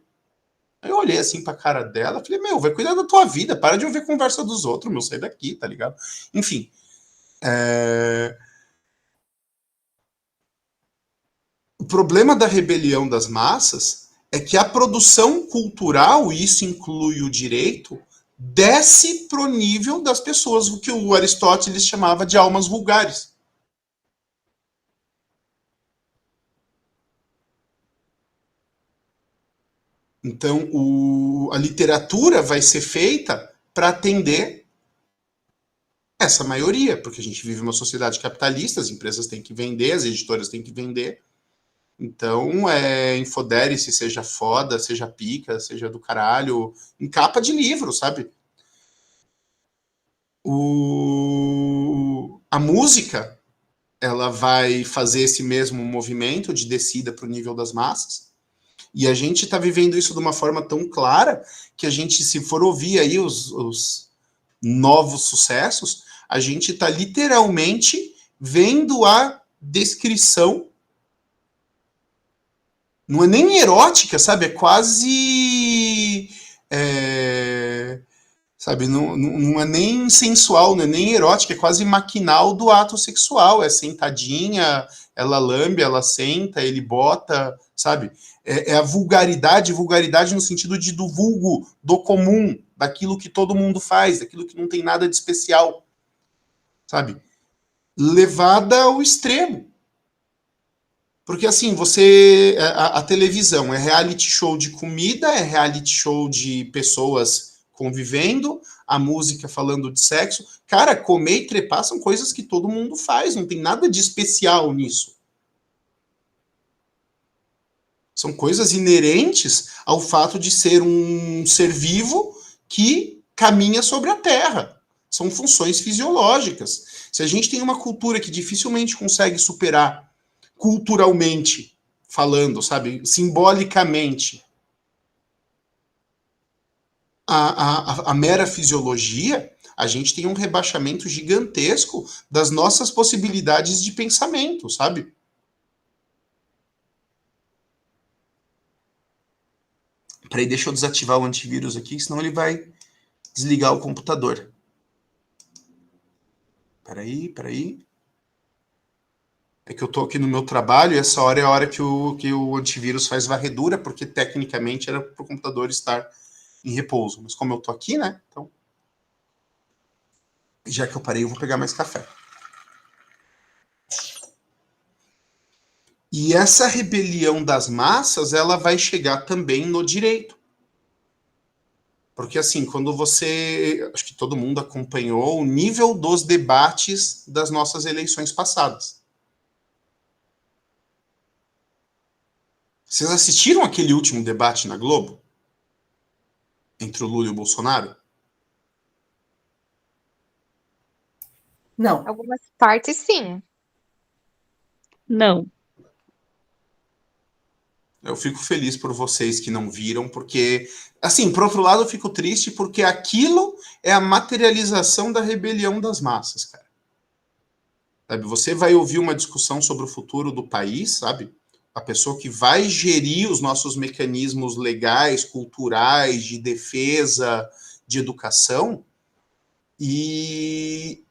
Aí eu olhei assim pra cara dela, falei, meu, vai cuidar da tua vida, para de ouvir conversa dos outros, meu, sai daqui, tá ligado? Enfim, o problema da rebelião das massas é que a produção cultural, e isso inclui o direito, desce pro nível das pessoas, o que o Aristóteles chamava de almas vulgares. Então, a literatura vai ser feita para atender essa maioria, porque a gente vive uma sociedade capitalista, as empresas têm que vender, as editoras têm que vender. Então, infodere-se, seja foda, seja pica, seja do caralho, em capa de livro, sabe? A música, ela vai fazer esse mesmo movimento de descida para o nível das massas. E a gente está vivendo isso de uma forma tão clara que a gente, se for ouvir aí os novos sucessos, a gente está literalmente vendo a descrição. Não é nem erótica, sabe? É quase. Sabe? Não é nem sensual, não é nem erótica, é quase maquinal do ato sexual. É sentadinha, ela lambe, ela senta, ele bota, sabe? É a vulgaridade no sentido do vulgo, do comum, daquilo que todo mundo faz, daquilo que não tem nada de especial, sabe? Levada ao extremo. Porque assim, a televisão é reality show de comida, é reality show de pessoas convivendo, a música falando de sexo. Cara, comer e trepar são coisas que todo mundo faz, não tem nada de especial nisso. São coisas inerentes ao fato de ser um ser vivo que caminha sobre a Terra. São funções fisiológicas. Se a gente tem uma cultura que dificilmente consegue superar culturalmente falando, sabe, simbolicamente, a mera fisiologia, a gente tem um rebaixamento gigantesco das nossas possibilidades de pensamento, sabe? Peraí, deixa eu desativar o antivírus aqui, senão ele vai desligar o computador. Peraí. É que eu tô aqui no meu trabalho e essa hora é a hora que o antivírus faz varredura, porque tecnicamente era para o computador estar em repouso. Mas como eu tô aqui, né? Então, já que eu parei, eu vou pegar mais café. E essa rebelião das massas, ela vai chegar também no direito. Porque, assim, quando você... Acho que todo mundo acompanhou o nível dos debates das nossas eleições passadas. Vocês assistiram aquele último debate na Globo? Entre o Lula e o Bolsonaro? Não. Algumas partes, sim. Não. Eu fico feliz por vocês que não viram, porque, assim, por outro lado, eu fico triste porque aquilo é a materialização da rebelião das massas, cara. Sabe, você vai ouvir uma discussão sobre o futuro do país, sabe? A pessoa que vai gerir os nossos mecanismos legais, culturais, de defesa, de educação, e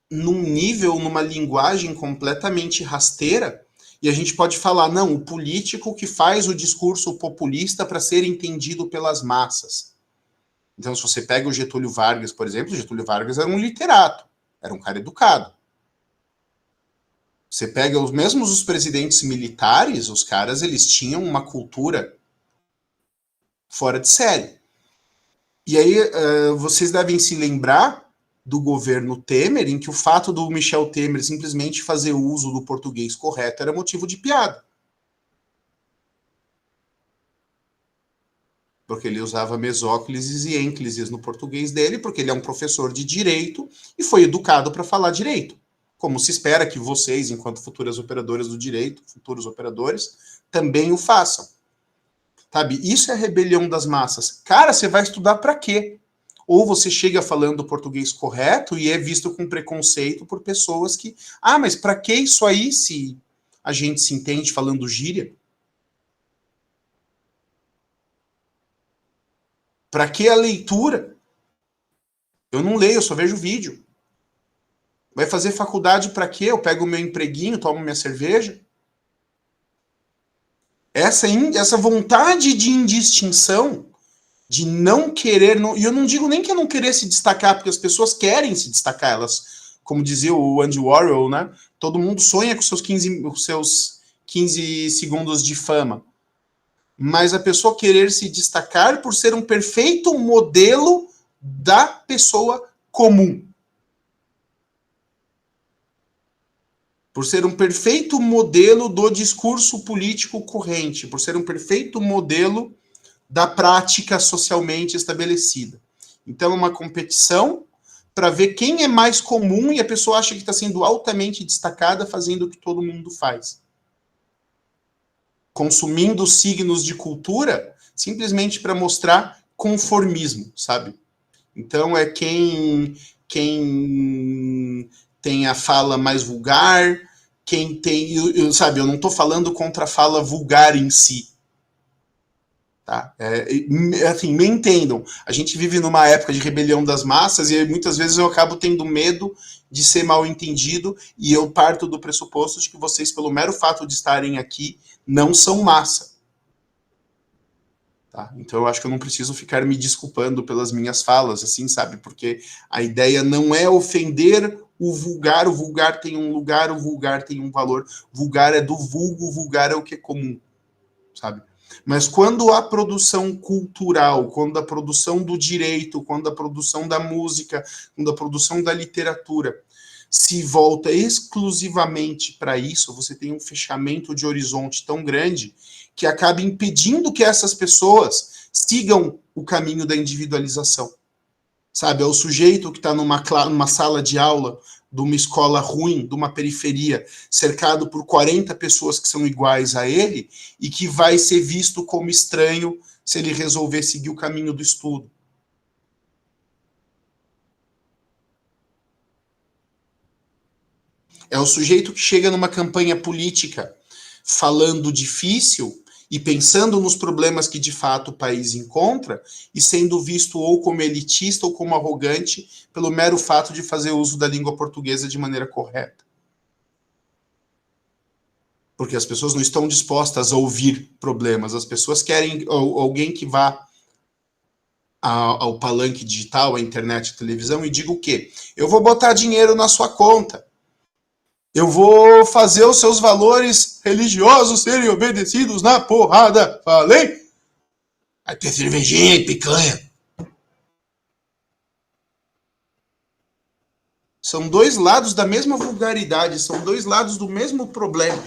num nível, numa linguagem completamente rasteira, e a gente pode falar, não, o político que faz o discurso populista para ser entendido pelas massas. Então, se você pega o Getúlio Vargas, por exemplo, o Getúlio Vargas era um literato, era um cara educado. Você pega os presidentes militares, os caras, eles tinham uma cultura fora de série. E aí, vocês devem se lembrar do governo Temer, em que o fato do Michel Temer simplesmente fazer uso do português correto era motivo de piada. Porque ele usava mesóclises e ênclises no português dele, porque ele é um professor de direito e foi educado para falar direito. Como se espera que vocês, enquanto futuras operadoras do direito, futuros operadores, também o façam. Sabe? Isso é a rebelião das massas. Cara, você vai estudar para quê? Ou você chega falando o português correto e é visto com preconceito por pessoas que... Ah, mas para que isso aí se a gente se entende falando gíria? Para que a leitura? Eu não leio, eu só vejo vídeo. Vai fazer faculdade para quê? Eu pego o meu empreguinho, tomo minha cerveja. Essa vontade de indistinção, de não querer... E eu não digo nem que eu não querer se destacar, porque as pessoas querem se destacar. Elas, como dizia o Andy Warhol, né? Todo mundo sonha com seus 15 segundos de fama. Mas a pessoa querer se destacar por ser um perfeito modelo da pessoa comum. Por ser um perfeito modelo do discurso político corrente, por ser um perfeito modelo da prática socialmente estabelecida. Então, é uma competição para ver quem é mais comum e a pessoa acha que está sendo altamente destacada fazendo o que todo mundo faz. Consumindo signos de cultura simplesmente para mostrar conformismo, sabe? Então, é quem tem a fala mais vulgar, quem tem... sabe, eu não estou falando contra a fala vulgar em si. Tá? Assim, me entendam. A gente vive numa época de rebelião das massas e muitas vezes eu acabo tendo medo de ser mal entendido e eu parto do pressuposto de que vocês, pelo mero fato de estarem aqui, não são massa. Tá? Então eu acho que eu não preciso ficar me desculpando pelas minhas falas, assim, sabe? Porque a ideia não é ofender o vulgar tem um lugar, o vulgar tem um valor, vulgar é do vulgo, vulgar é o que é comum, sabe? Mas quando a produção cultural, quando a produção do direito, quando a produção da música, quando a produção da literatura se volta exclusivamente para isso, você tem um fechamento de horizonte tão grande que acaba impedindo que essas pessoas sigam o caminho da individualização. Sabe, é o sujeito que está numa sala de aula de uma escola ruim, de uma periferia, cercado por 40 pessoas que são iguais a ele e que vai ser visto como estranho se ele resolver seguir o caminho do estudo. É o sujeito que chega numa campanha política falando difícil e pensando nos problemas que de fato o país encontra e sendo visto ou como elitista ou como arrogante pelo mero fato de fazer uso da língua portuguesa de maneira correta. Porque as pessoas não estão dispostas a ouvir problemas, as pessoas querem alguém que vá ao palanque digital, à internet, à televisão e diga o quê? Eu vou botar dinheiro na sua conta. Eu vou fazer os seus valores religiosos serem obedecidos na porrada. Falei? Vai ter cervejinha e picanha. São dois lados da mesma vulgaridade, são dois lados do mesmo problema.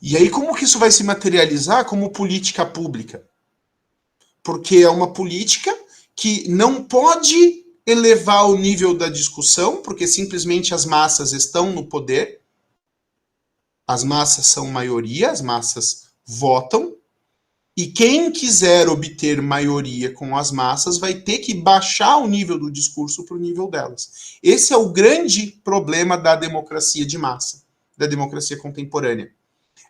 E aí, como que isso vai se materializar como política pública? Porque é uma política que não pode elevar o nível da discussão, porque simplesmente as massas estão no poder, as massas são maioria, as massas votam, e quem quiser obter maioria com as massas vai ter que baixar o nível do discurso para o nível delas. Esse é o grande problema da democracia de massa, da democracia contemporânea.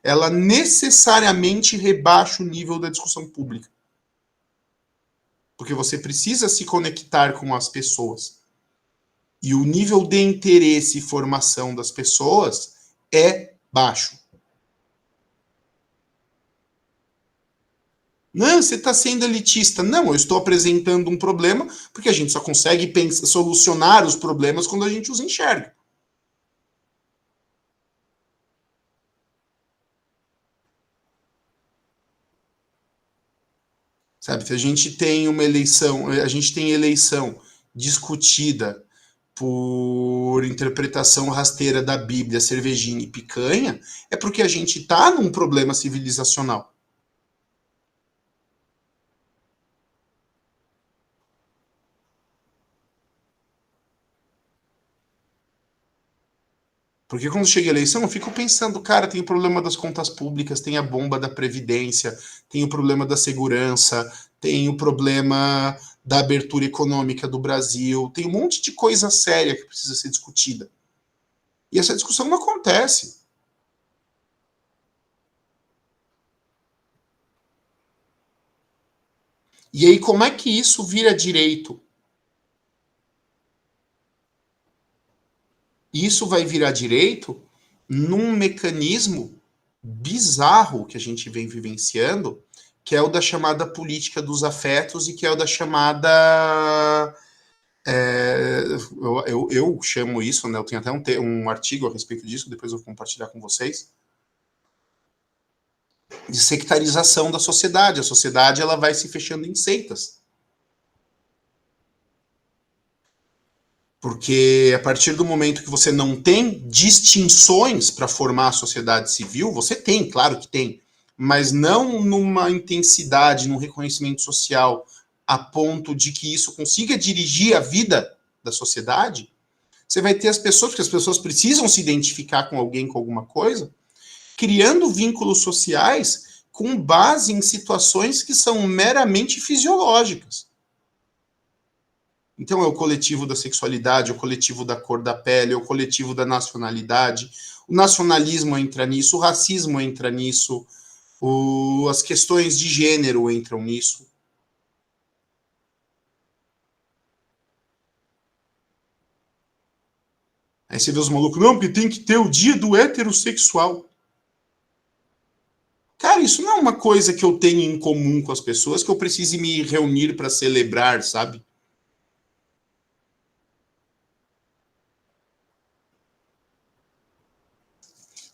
Ela necessariamente rebaixa o nível da discussão pública. Porque você precisa se conectar com as pessoas. E o nível de interesse e formação das pessoas é baixo. Não, você está sendo elitista. Não, eu estou apresentando um problema porque a gente só consegue solucionar os problemas quando a gente os enxerga. Sabe, se a gente tem uma eleição, a gente tem eleição discutida por interpretação rasteira da Bíblia, cervejinha e picanha, é porque a gente está num problema civilizacional. Porque quando chega a eleição, eu fico pensando, cara, tem o problema das contas públicas, tem a bomba da Previdência, tem o problema da segurança, tem o problema da abertura econômica do Brasil, tem um monte de coisa séria que precisa ser discutida. E essa discussão não acontece. E aí, como é que isso vira direito? Isso vai virar direito num mecanismo bizarro que a gente vem vivenciando, que é o da chamada política dos afetos e que é o da chamada... eu chamo isso, né? Eu tenho até um artigo a respeito disso, depois eu vou compartilhar com vocês, de sectarização da sociedade. A sociedade ela vai se fechando em seitas. Porque a partir do momento que você não tem distinções para formar a sociedade civil, você tem, claro que tem, mas não numa intensidade, num reconhecimento social, a ponto de que isso consiga dirigir a vida da sociedade, você vai ter as pessoas, porque as pessoas precisam se identificar com alguém, com alguma coisa, criando vínculos sociais com base em situações que são meramente fisiológicas. Então é o coletivo da sexualidade, é o coletivo da cor da pele, é o coletivo da nacionalidade. O nacionalismo entra nisso, o racismo entra nisso, as questões de gênero entram nisso. Aí você vê os malucos, não, porque tem que ter o dia do heterossexual. Cara, isso não é uma coisa que eu tenho em comum com as pessoas, que eu precise me reunir para celebrar, sabe?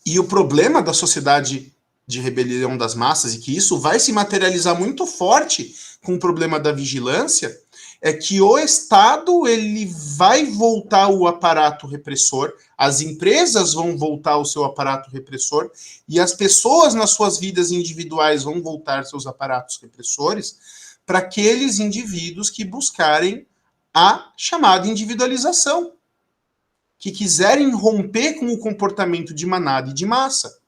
E o problema da sociedade de rebelião das massas, e que isso vai se materializar muito forte com o problema da vigilância, é que o Estado ele vai voltar o aparato repressor, as empresas vão voltar o seu aparato repressor, e as pessoas nas suas vidas individuais vão voltar seus aparatos repressores para aqueles indivíduos que buscarem a chamada individualização, que quiserem romper com o comportamento de manada e de massa.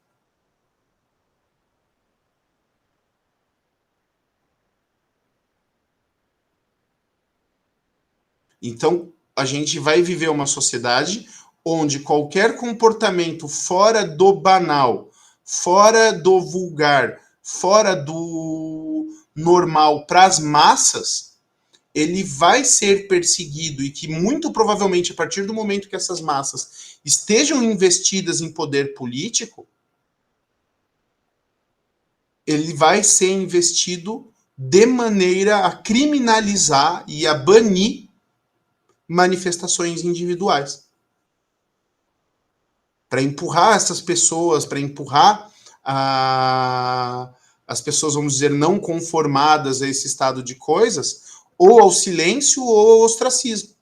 Então, a gente vai viver uma sociedade onde qualquer comportamento fora do banal, fora do vulgar, fora do normal para as massas, ele vai ser perseguido e que muito provavelmente a partir do momento que essas massas estejam investidas em poder político, ele vai ser investido de maneira a criminalizar e a banir manifestações individuais. Para empurrar essas pessoas, para empurrar as pessoas, vamos dizer, não conformadas a esse estado de coisas, ou ao silêncio ou ao ostracismo.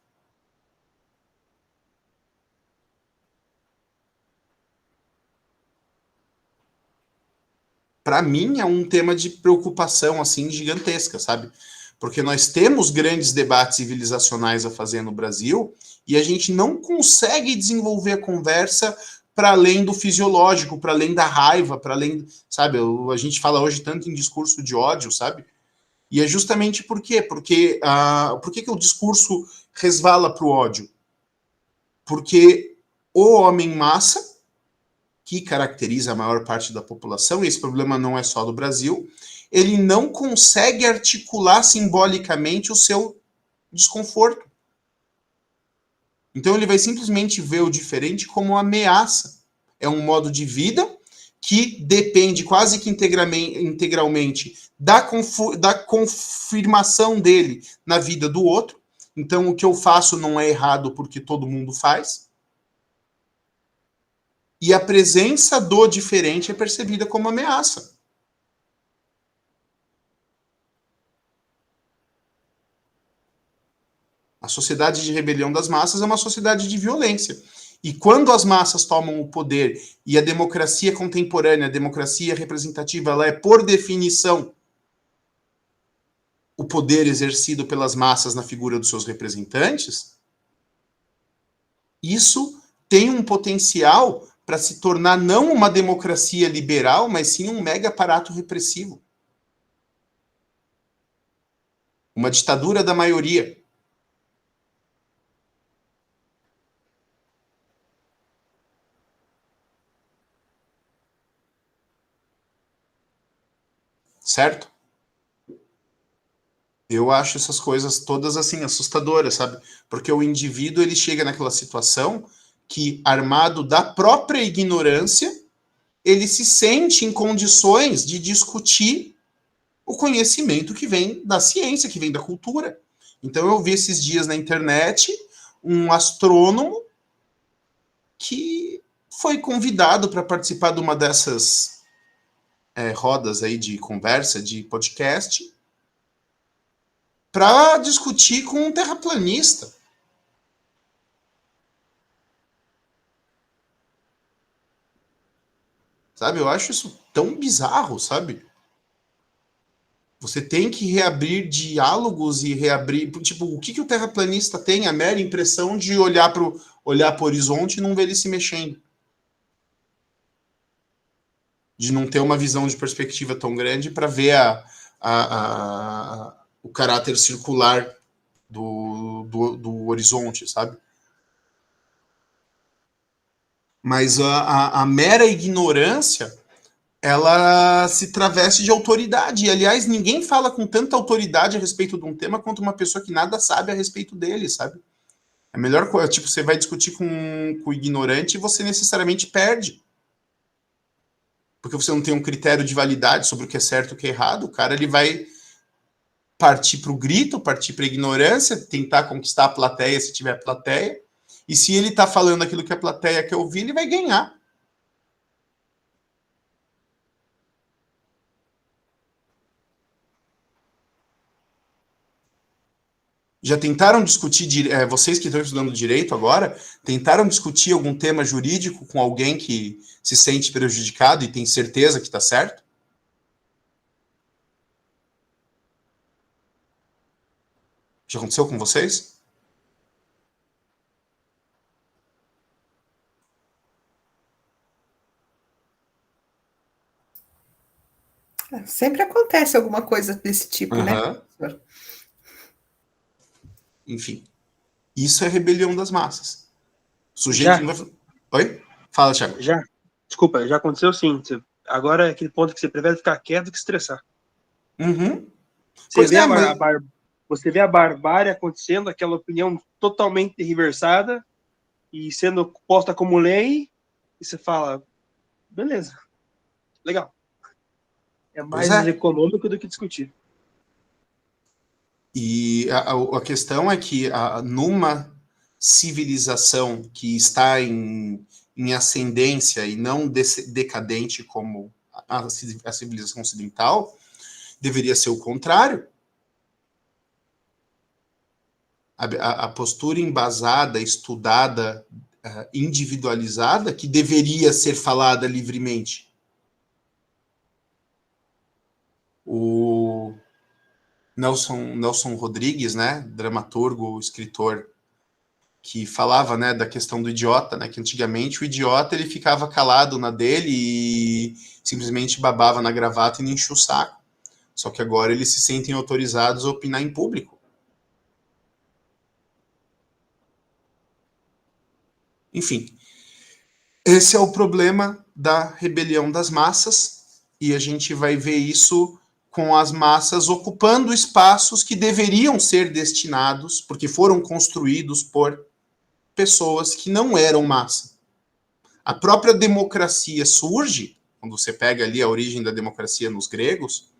Para mim é um tema de preocupação assim gigantesca, sabe? Porque nós temos grandes debates civilizacionais a fazer no Brasil e a gente não consegue desenvolver a conversa para além do fisiológico, para além da raiva, para além, sabe? A gente fala hoje tanto em discurso de ódio, sabe? E é justamente por quê? Porque por que o discurso resvala para o ódio? Porque o homem massa, que caracteriza a maior parte da população, e esse problema não é só do Brasil, ele não consegue articular simbolicamente o seu desconforto. Então ele vai simplesmente ver o diferente como uma ameaça. É um modo de vida que depende quase que integralmente da confirmação dele na vida do outro. Então o que eu faço não é errado porque todo mundo faz. E a presença do diferente é percebida como ameaça. A sociedade de rebelião das massas é uma sociedade de violência. E quando as massas tomam o poder e a democracia contemporânea, a democracia representativa, ela é, por definição, o poder exercido pelas massas na figura dos seus representantes, isso tem um potencial para se tornar não uma democracia liberal, mas sim um mega aparato repressivo. Uma ditadura da maioria. Certo? Eu acho essas coisas todas assim assustadoras, sabe? Porque o indivíduo ele chega naquela situação que, armado da própria ignorância, ele se sente em condições de discutir o conhecimento que vem da ciência, que vem da cultura. Então eu vi esses dias na internet um astrônomo que foi convidado para participar de uma dessas rodas aí de conversa, de podcast, para discutir com um terraplanista. Sabe, eu acho isso tão bizarro, sabe? Você tem que reabrir diálogos e reabrir... Tipo, o que o terraplanista tem? A mera impressão de olhar para o horizonte e não ver ele se mexendo. De não ter uma visão de perspectiva tão grande para ver o caráter circular do horizonte, sabe? Mas a mera ignorância, ela se traveste de autoridade. E, aliás, ninguém fala com tanta autoridade a respeito de um tema quanto uma pessoa que nada sabe a respeito dele, sabe? A melhor coisa, tipo, você vai discutir com o ignorante e você necessariamente perde. Porque você não tem um critério de validade sobre o que é certo e o que é errado. O cara, ele vai partir para o grito, partir para a ignorância, tentar conquistar a plateia se tiver plateia. E se ele está falando aquilo que a plateia quer ouvir, ele vai ganhar. Já tentaram discutir, vocês que estão estudando direito agora, tentaram discutir algum tema jurídico com alguém que se sente prejudicado e tem certeza que está certo? Já aconteceu com vocês? Sempre acontece alguma coisa desse tipo, né? Enfim, isso é rebelião das massas. O sujeito não vai... Oi? Fala, Thiago. Desculpa, já aconteceu sim. Agora é aquele ponto que você prefere ficar quieto do que estressar. Uhum. Você vê a barbárie acontecendo, aquela opinião totalmente reversada e sendo posta como lei, e você fala, beleza, legal. É mais econômico do que discutir. E a questão é que numa civilização que está em ascendência e não decadente como a civilização ocidental, deveria ser o contrário. A postura embasada, estudada, individualizada, que deveria ser falada livremente. O Nelson Rodrigues, né, dramaturgo, escritor, que falava, né, da questão do idiota, né, que antigamente o idiota ele ficava calado na dele e simplesmente babava na gravata e não enchia o saco. Só que agora eles se sentem autorizados a opinar em público. Enfim, esse é o problema da rebelião das massas, e a gente vai ver isso com as massas ocupando espaços que deveriam ser destinados, porque foram construídos por pessoas que não eram massa. A própria democracia surge, quando você pega ali a origem da democracia nos gregos,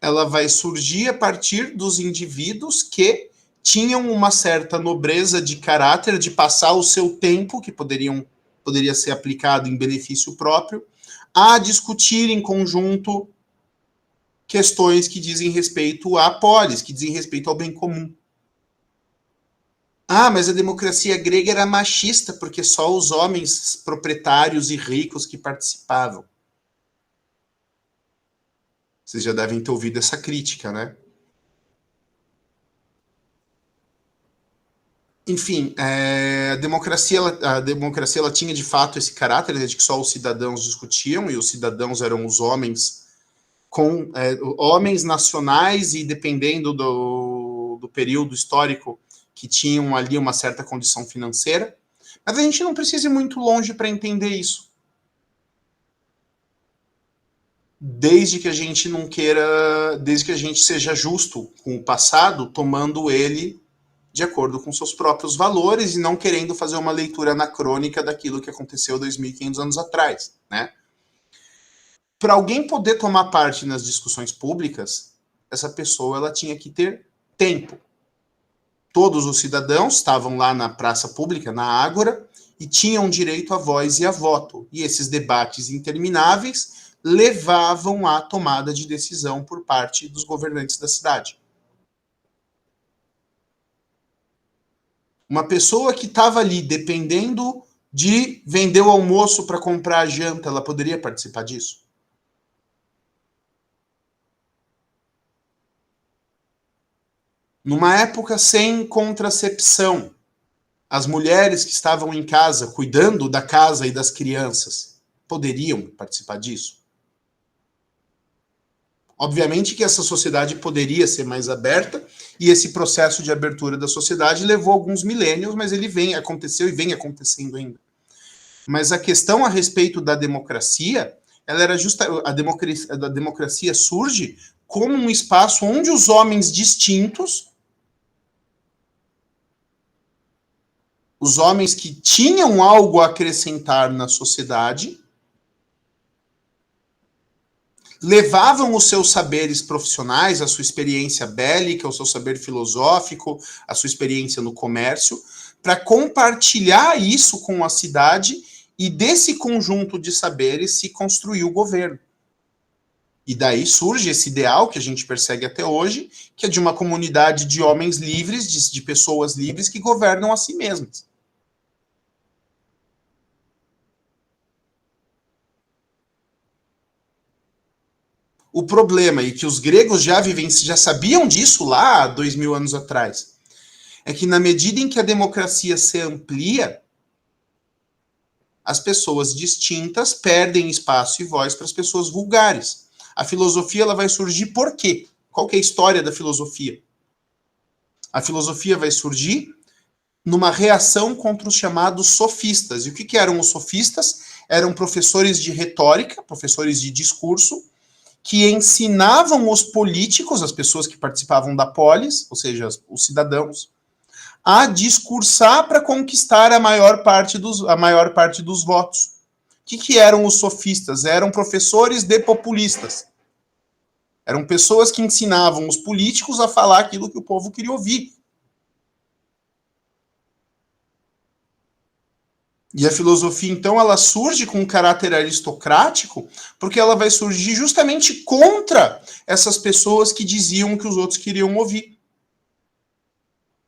ela vai surgir a partir dos indivíduos que tinham uma certa nobreza de caráter, de passar o seu tempo, que poderia ser aplicado em benefício próprio, a discutir em conjunto questões que dizem respeito à polis, que dizem respeito ao bem comum. Ah, mas a democracia grega era machista, porque só os homens proprietários e ricos que participavam. Vocês já devem ter ouvido essa crítica, né? enfim, a democracia ela tinha de fato esse caráter de que só os cidadãos discutiam, e os cidadãos eram os homens homens nacionais, e dependendo do período histórico, que tinham ali uma certa condição financeira. Mas a gente não precisa ir muito longe para entender isso. Desde que a gente não queira, desde que a gente seja justo com o passado, tomando ele de acordo com seus próprios valores e não querendo fazer uma leitura anacrônica daquilo que aconteceu 2.500 anos atrás, né? Para alguém poder tomar parte nas discussões públicas, essa pessoa ela tinha que ter tempo. Todos os cidadãos estavam lá na praça pública, na ágora, e tinham direito a voz e a voto. E esses debates intermináveis levavam à tomada de decisão por parte dos governantes da cidade. Uma pessoa que estava ali dependendo de vender o almoço para comprar a janta, ela poderia participar disso? Numa época sem contracepção, as mulheres que estavam em casa, cuidando da casa e das crianças, poderiam participar disso? Obviamente que essa sociedade poderia ser mais aberta, e esse processo de abertura da sociedade levou alguns milênios, mas ele aconteceu e vem acontecendo ainda. Mas a questão a respeito da democracia, ela era a democracia surge como um espaço onde os homens distintos, os homens que tinham algo a acrescentar na sociedade, levavam os seus saberes profissionais, a sua experiência bélica, o seu saber filosófico, a sua experiência no comércio, para compartilhar isso com a cidade, e desse conjunto de saberes se construiu o governo. E daí surge esse ideal que a gente persegue até hoje, que é de uma comunidade de homens livres, de pessoas livres que governam a si mesmas. O problema, e que os gregos já sabiam disso lá há 2.000 anos atrás, é que na medida em que a democracia se amplia, as pessoas distintas perdem espaço e voz para as pessoas vulgares. A filosofia ela vai surgir por quê? Qual que é a história da filosofia? A filosofia vai surgir numa reação contra os chamados sofistas. E o que eram os sofistas? Eram professores de retórica, professores de discurso, que ensinavam os políticos, as pessoas que participavam da polis, ou seja, os cidadãos, a discursar para conquistar a maior parte dos votos. O que eram os sofistas? Eram professores de populistas. Eram pessoas que ensinavam os políticos a falar aquilo que o povo queria ouvir. E a filosofia, então, ela surge com um caráter aristocrático, porque ela vai surgir justamente contra essas pessoas que diziam que os outros queriam ouvir.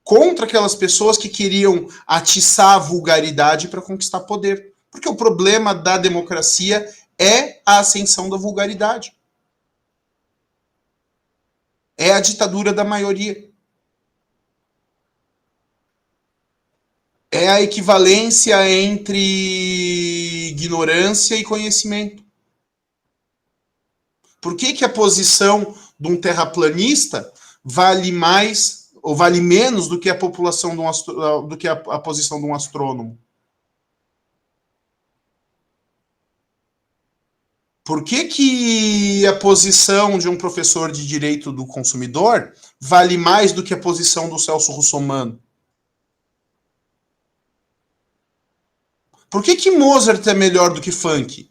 Contra aquelas pessoas que queriam atiçar a vulgaridade para conquistar poder. Porque o problema da democracia é a ascensão da vulgaridade. É a ditadura da maioria. É a equivalência entre ignorância e conhecimento. Por que a posição de um terraplanista vale mais ou vale menos do que a população do que a posição de um astrônomo? Por que a posição de um professor de direito do consumidor vale mais do que a posição do Celso Russomano? Por que Mozart é melhor do que funk?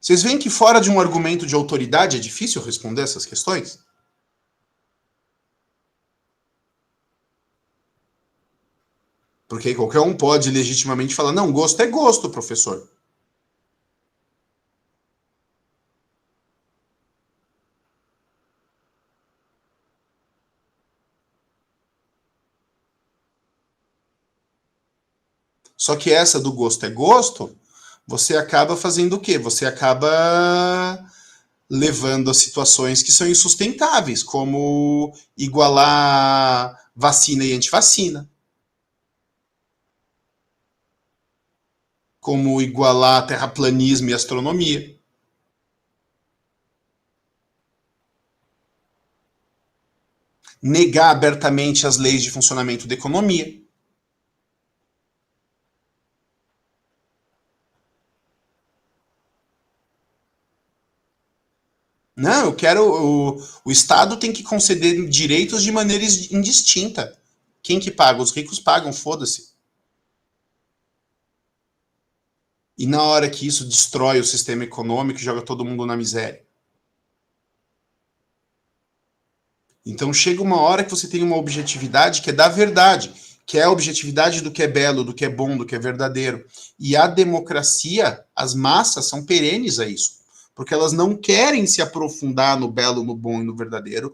Vocês veem que fora de um argumento de autoridade é difícil responder essas questões? Porque qualquer um pode legitimamente falar, não, gosto é gosto, professor. Só que essa do gosto é gosto você acaba fazendo o quê? Você acaba levando a situações que são insustentáveis, como igualar vacina e antivacina, como igualar terraplanismo e astronomia. Negar abertamente as leis de funcionamento da economia. Não, eu quero. O Estado tem que conceder direitos de maneira indistinta. Quem que paga? Os ricos pagam, foda-se. E na hora que isso destrói o sistema econômico, joga todo mundo na miséria. Então chega uma hora que você tem uma objetividade que é da verdade, que é a objetividade do que é belo, do que é bom, do que é verdadeiro. E a democracia, as massas são perenes a isso, porque elas não querem se aprofundar no belo, no bom e no verdadeiro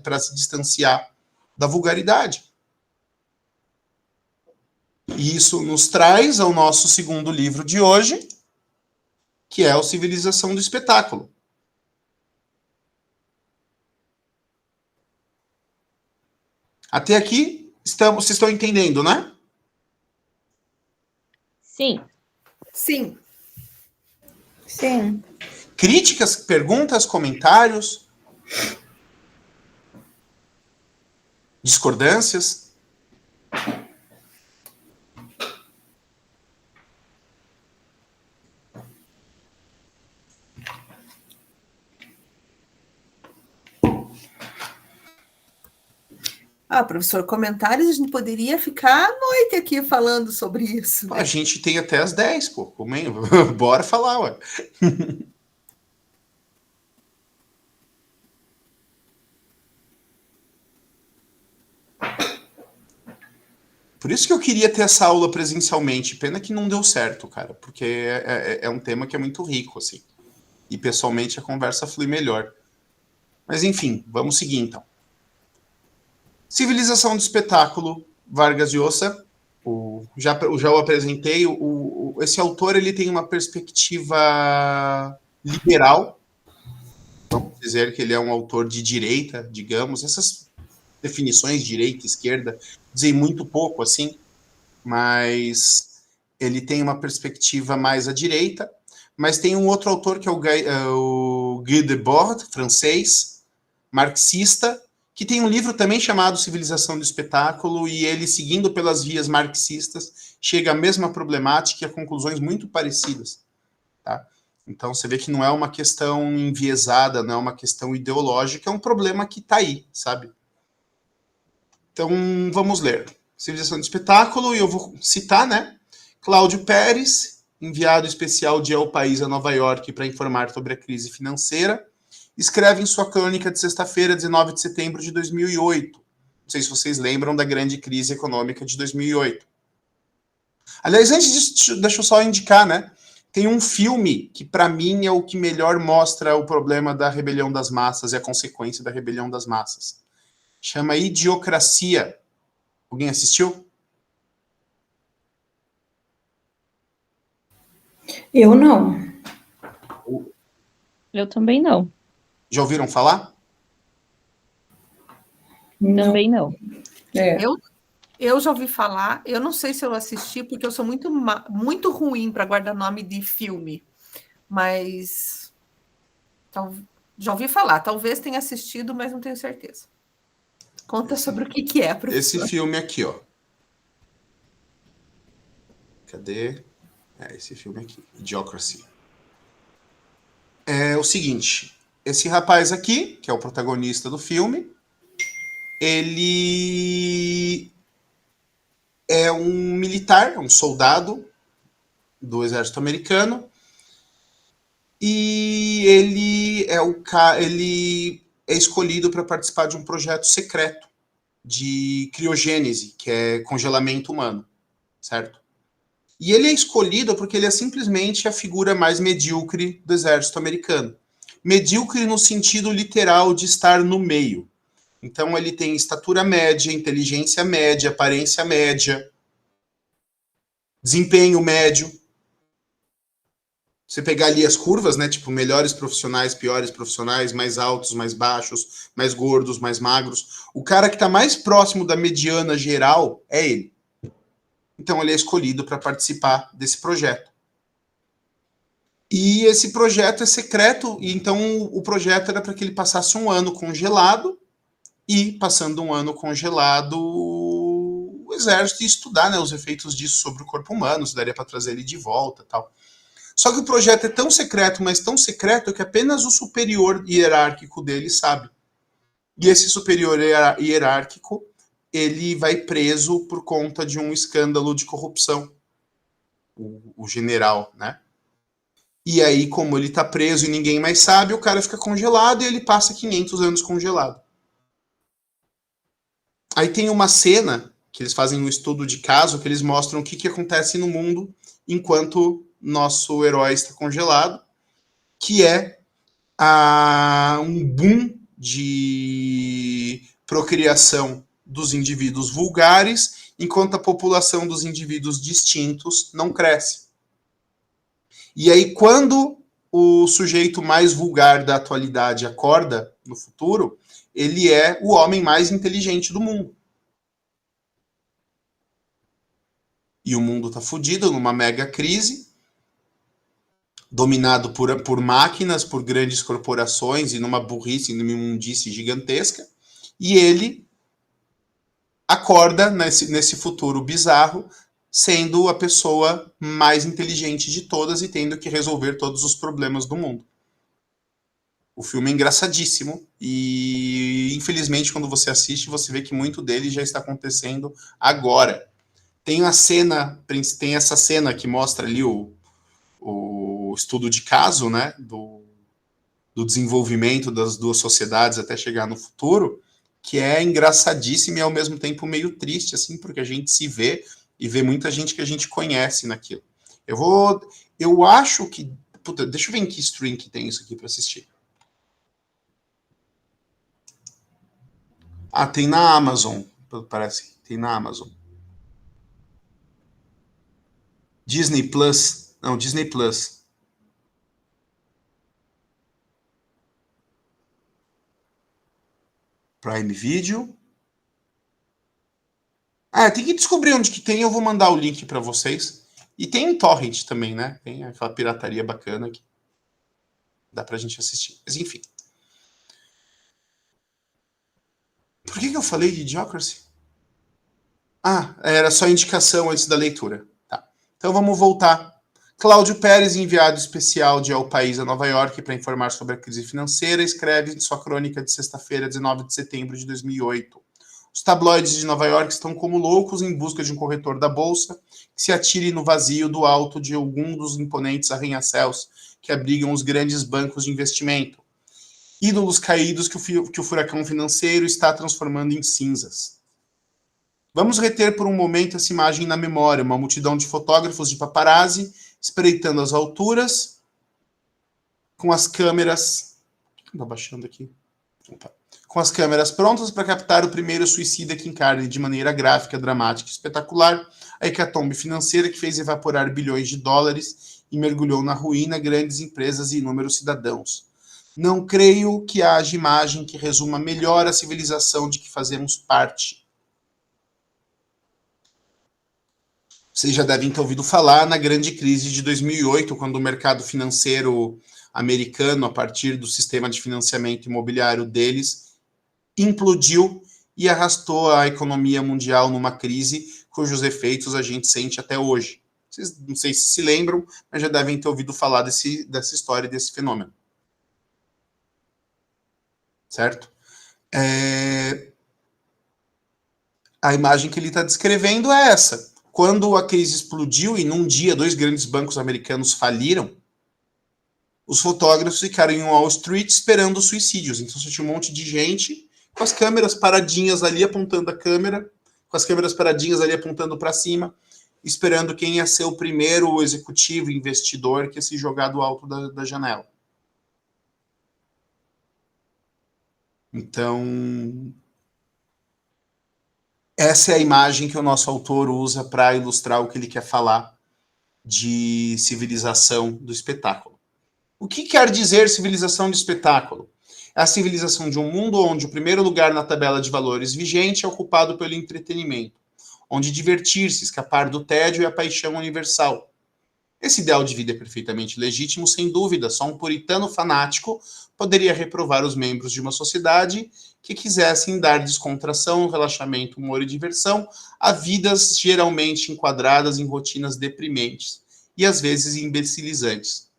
para se distanciar da vulgaridade. E isso nos traz ao nosso segundo livro de hoje, que é o Civilização do Espetáculo. Até aqui, vocês estão entendendo, né? Sim. Sim. Sim. Críticas, perguntas, comentários? Discordâncias? Professor, comentários, a gente poderia ficar à noite aqui falando sobre isso. Pô, a gente tem até as 10, pô. Bora falar, ué. Por isso que eu queria ter essa aula presencialmente. Pena que não deu certo, cara. Porque é um tema que é muito rico, assim. E pessoalmente a conversa flui melhor. Mas enfim, vamos seguir então. Civilização do Espetáculo, Vargas Llosa. Já o apresentei. Esse autor ele tem uma perspectiva liberal. Vamos dizer que ele é um autor de direita, digamos. Essas definições, direita, esquerda, dizem muito pouco, assim. Mas ele tem uma perspectiva mais à direita. Mas tem um outro autor que é o Guy Debord, francês, marxista, que tem um livro também chamado Civilização do Espetáculo, e ele, seguindo pelas vias marxistas, chega à mesma problemática e a conclusões muito parecidas. Tá? Então, você vê que não é uma questão enviesada, não é uma questão ideológica, é um problema que está aí, sabe? Então, vamos ler. Civilização do Espetáculo, e eu vou citar, né? Cláudio Pérez, enviado especial de El País a Nova York para informar sobre a crise financeira, escreve em sua crônica de sexta-feira, 19 de setembro de 2008. Não sei se vocês lembram da grande crise econômica de 2008. Aliás, antes disso, deixa eu só indicar, né? Tem um filme que, para mim, é o que melhor mostra o problema da rebelião das massas e a consequência da rebelião das massas. Chama Idiocracia. Alguém assistiu? Eu não. Eu também não. Já ouviram falar? Também não. É. Eu já ouvi falar, eu não sei se eu assisti, porque eu sou muito ruim para guardar nome de filme, mas já ouvi falar, talvez tenha assistido, mas não tenho certeza. Conta sobre o que é, professor. Esse filme aqui, ó. Cadê? Esse filme aqui, Idiocracy. É o seguinte, esse rapaz aqui, que é o protagonista do filme, ele é um militar, um soldado do exército americano, e ele é escolhido para participar de um projeto secreto de criogênese, que é congelamento humano, certo? E ele é escolhido porque ele é simplesmente a figura mais medíocre do exército americano. Medíocre no sentido literal de estar no meio. Então ele tem estatura média, inteligência média, aparência média, desempenho médio. Você pegar ali as curvas, né? Tipo, melhores profissionais, piores profissionais, mais altos, mais baixos, mais gordos, mais magros. O cara que está mais próximo da mediana geral é ele. Então ele é escolhido para participar desse projeto. E esse projeto é secreto, e então o projeto era para que ele passasse um ano congelado, e passando um ano congelado, o exército ia estudar, né, os efeitos disso sobre o corpo humano, se daria para trazer ele de volta, tal. Só que o projeto é tão secreto, mas tão secreto, que apenas o superior hierárquico dele sabe. E esse superior hierárquico, ele vai preso por conta de um escândalo de corrupção. O general, né? E aí, como ele tá preso e ninguém mais sabe, o cara fica congelado e ele passa 500 anos congelado. Aí tem uma cena que eles fazem um estudo de caso, que eles mostram o que acontece no mundo enquanto nosso herói está congelado, que é um boom de procriação dos indivíduos vulgares, enquanto a população dos indivíduos distintos não cresce. E aí, quando o sujeito mais vulgar da atualidade acorda no futuro, ele é o homem mais inteligente do mundo. E o mundo está fodido, numa mega crise, dominado por máquinas, por grandes corporações, e numa burrice, numa imundice gigantesca. E ele acorda nesse futuro bizarro, sendo a pessoa mais inteligente de todas e tendo que resolver todos os problemas do mundo. O filme é engraçadíssimo e, infelizmente, quando você assiste, você vê que muito dele já está acontecendo agora. Tem essa cena que mostra ali o estudo de caso, né, do desenvolvimento das duas sociedades até chegar no futuro, que é engraçadíssimo e ao mesmo tempo meio triste, assim, porque a gente se vê e vê muita gente que a gente conhece naquilo. Eu acho que... Puta, deixa eu ver em que stream que tem isso aqui para assistir. Ah, tem na Amazon, parece. Tem na Amazon. Disney Plus. Não, Disney Plus. Prime Video. Ah, tem que descobrir onde que tem, eu vou mandar o link para vocês. E tem em torrent também, né? Tem aquela pirataria bacana que dá pra gente assistir. Mas enfim. Por que eu falei de Idiocracy? Ah, era só indicação antes da leitura. Tá. Então vamos voltar. Cláudio Pérez, enviado especial de El País a Nova York para informar sobre a crise financeira, escreve sua crônica de sexta-feira, 19 de setembro de 2008. Os tabloides de Nova York estão como loucos em busca de um corretor da bolsa que se atire no vazio do alto de algum dos imponentes arranha-céus que abrigam os grandes bancos de investimento. Ídolos caídos que o furacão financeiro está transformando em cinzas. Vamos reter por um momento essa imagem na memória, uma multidão de fotógrafos de paparazzi espreitando as alturas com as câmeras... Estou baixando aqui. Opa. Com as câmeras prontas para captar o primeiro suicida que encarne de maneira gráfica, dramática e espetacular a hecatombe financeira que fez evaporar bilhões de dólares e mergulhou na ruína grandes empresas e inúmeros cidadãos. Não creio que haja imagem que resuma melhor a civilização de que fazemos parte. Vocês já devem ter ouvido falar na grande crise de 2008, quando o mercado financeiro americano, a partir do sistema de financiamento imobiliário deles, implodiu e arrastou a economia mundial numa crise cujos efeitos a gente sente até hoje. Vocês não sei se lembram, mas já devem ter ouvido falar dessa história, desse fenômeno. Certo? A imagem que ele está descrevendo é essa. Quando a crise explodiu e num dia 2 grandes bancos americanos faliram, os fotógrafos ficaram em Wall Street esperando suicídios. Então você tinha um monte de gente com as câmeras paradinhas ali apontando a câmera, com as câmeras paradinhas ali apontando para cima, esperando quem ia ser o primeiro executivo investidor que ia se jogar do alto da janela. Então, essa é a imagem que o nosso autor usa para ilustrar o que ele quer falar de civilização do espetáculo. O que quer dizer civilização de espetáculo? É a civilização de um mundo onde o primeiro lugar na tabela de valores vigente é ocupado pelo entretenimento, onde divertir-se, escapar do tédio e a paixão universal. Esse ideal de vida é perfeitamente legítimo, sem dúvida, só um puritano fanático poderia reprovar os membros de uma sociedade que quisessem dar descontração, relaxamento, humor e diversão a vidas geralmente enquadradas em rotinas deprimentes e às vezes imbecilizantes.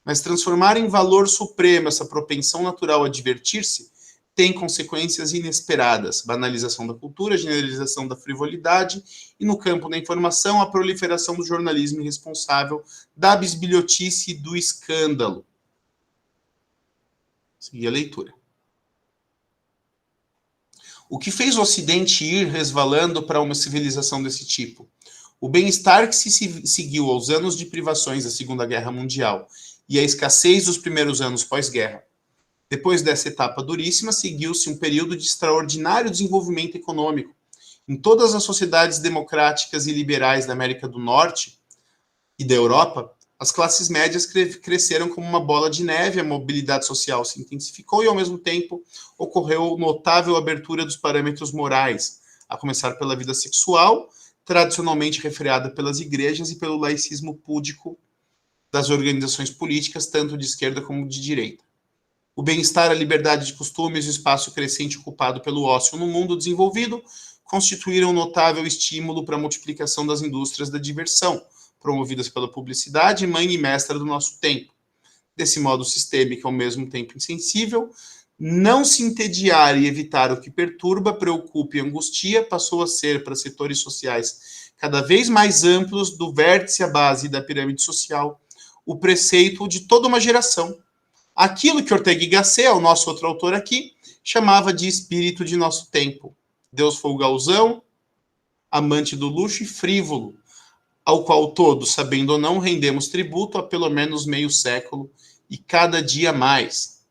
Mas transformar em valor supremo essa propensão natural a divertir-se tem consequências inesperadas: banalização da cultura, generalização da frivolidade e, no campo da informação, a proliferação do jornalismo irresponsável, da bisbilhotice e do escândalo. Seguir a leitura. O que fez o Ocidente ir resvalando para uma civilização desse tipo? O bem-estar que se seguiu aos anos de privações da Segunda Guerra Mundial e a escassez dos primeiros anos pós-guerra. Depois dessa etapa duríssima, seguiu-se um período de extraordinário desenvolvimento econômico. Em todas as sociedades democráticas e liberais da América do Norte e da Europa, as classes médias cresceram como uma bola de neve, a mobilidade social se intensificou e, ao mesmo tempo, ocorreu notável abertura dos parâmetros morais, a começar pela vida sexual, tradicionalmente refreada pelas igrejas e pelo laicismo púdico das organizações políticas, tanto de esquerda como de direita. O bem-estar, a liberdade de costumes e o espaço crescente ocupado pelo ócio no mundo desenvolvido constituíram um notável estímulo para a multiplicação das indústrias da diversão, promovidas pela publicidade, mãe e mestra do nosso tempo. Desse modo sistêmico, ao mesmo tempo insensível, não se entediar e evitar o que perturba, preocupa e angustia passou a ser, para setores sociais cada vez mais amplos, do vértice à base da pirâmide social, o preceito de toda uma geração. Aquilo que Ortega y Gasset, o nosso outro autor aqui, chamava de espírito de nosso tempo. Deus folgauzão, amante do luxo e frívolo, ao qual todos, sabendo ou não, rendemos tributo há pelo menos meio século e cada dia mais.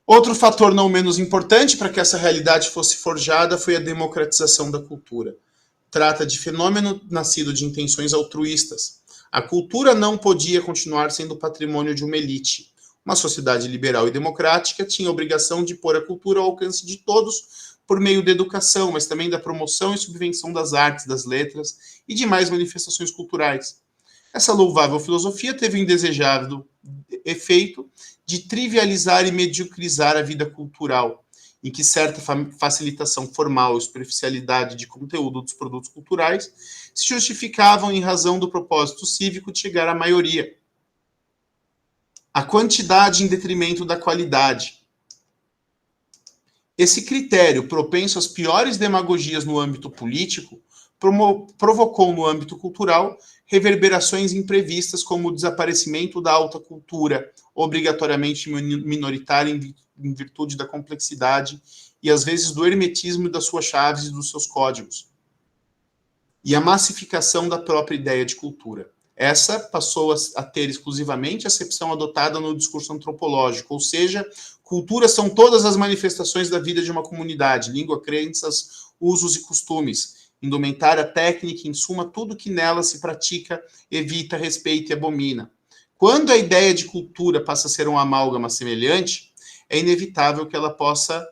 Outro fator não menos importante para que essa realidade fosse forjada foi a democratização da cultura. Trata de fenômeno nascido de intenções altruístas. A cultura não podia continuar sendo patrimônio de uma elite. Uma sociedade liberal e democrática tinha a obrigação de pôr a cultura ao alcance de todos por meio da educação, mas também da promoção e subvenção das artes, das letras e demais manifestações culturais. Essa louvável filosofia teve o indesejado efeito de trivializar e mediocrizar a vida cultural, em que certa facilitação formal e superficialidade de conteúdo dos produtos culturais se justificavam em razão do propósito cívico de chegar à maioria. A quantidade em detrimento da qualidade. Esse critério, propenso às piores demagogias no âmbito político, provocou no âmbito cultural reverberações imprevistas como o desaparecimento da alta cultura, obrigatoriamente minoritária em virtude da complexidade e às vezes do hermetismo das suas chaves e dos seus códigos, e a massificação da própria ideia de cultura. Essa passou a ter exclusivamente a acepção adotada no discurso antropológico, ou seja, cultura são todas as manifestações da vida de uma comunidade, língua, crenças, usos e costumes, indumentária, técnica, em suma, tudo que nela se pratica, evita, respeita e abomina. Quando a ideia de cultura passa a ser uma amálgama semelhante, é inevitável que ela possa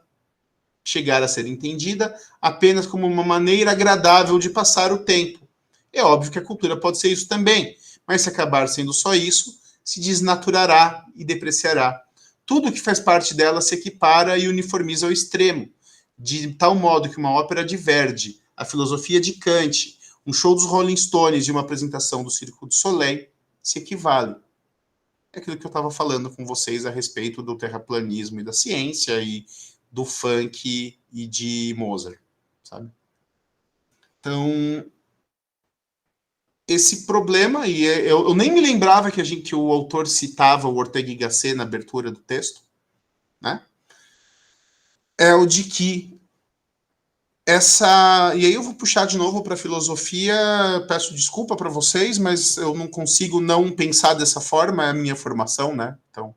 chegar a ser entendida apenas como uma maneira agradável de passar o tempo. É óbvio que a cultura pode ser isso também, mas se acabar sendo só isso, se desnaturará e depreciará. Tudo que faz parte dela se equipara e uniformiza ao extremo, de tal modo que uma ópera de Verdi, a filosofia de Kant, um show dos Rolling Stones e uma apresentação do Cirque du Soleil se equivalem. É aquilo que eu estava falando com vocês a respeito do terraplanismo e da ciência e do funk e de Mozart, sabe? Então, esse problema, e eu nem me lembrava que o autor citava o Ortega y Gasset na abertura do texto, né? É o de que e aí eu vou puxar de novo para a filosofia, peço desculpa para vocês, mas eu não consigo não pensar dessa forma, é a minha formação, né? Então,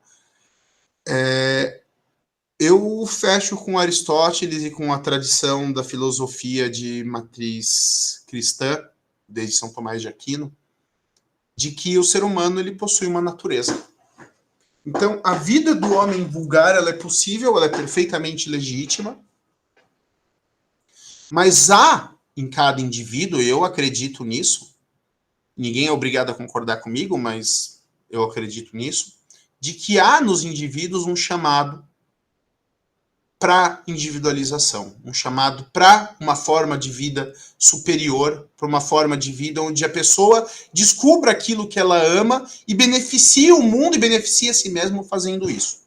eu fecho com Aristóteles e com a tradição da filosofia de matriz cristã, desde São Tomás de Aquino, de que o ser humano ele possui uma natureza. Então, a vida do homem vulgar ela é possível, ela é perfeitamente legítima, mas há em cada indivíduo, eu acredito nisso, ninguém é obrigado a concordar comigo, mas eu acredito nisso, de que há nos indivíduos um chamado para individualização, um chamado para uma forma de vida superior, para uma forma de vida onde a pessoa descubra aquilo que ela ama e beneficie o mundo e beneficie a si mesmo fazendo isso.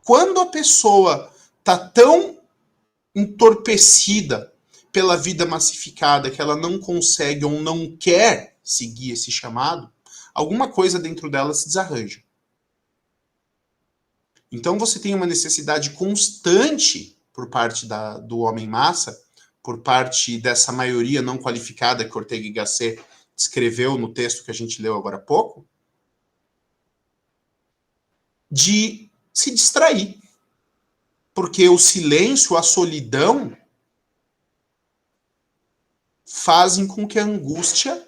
Quando a pessoa está tão entorpecida pela vida massificada que ela não consegue ou não quer seguir esse chamado, alguma coisa dentro dela se desarranja. Então você tem uma necessidade constante por parte do homem massa, por parte dessa maioria não qualificada que Ortega y Gasset descreveu no texto que a gente leu agora há pouco, de se distrair. Porque o silêncio, a solidão, fazem com que a angústia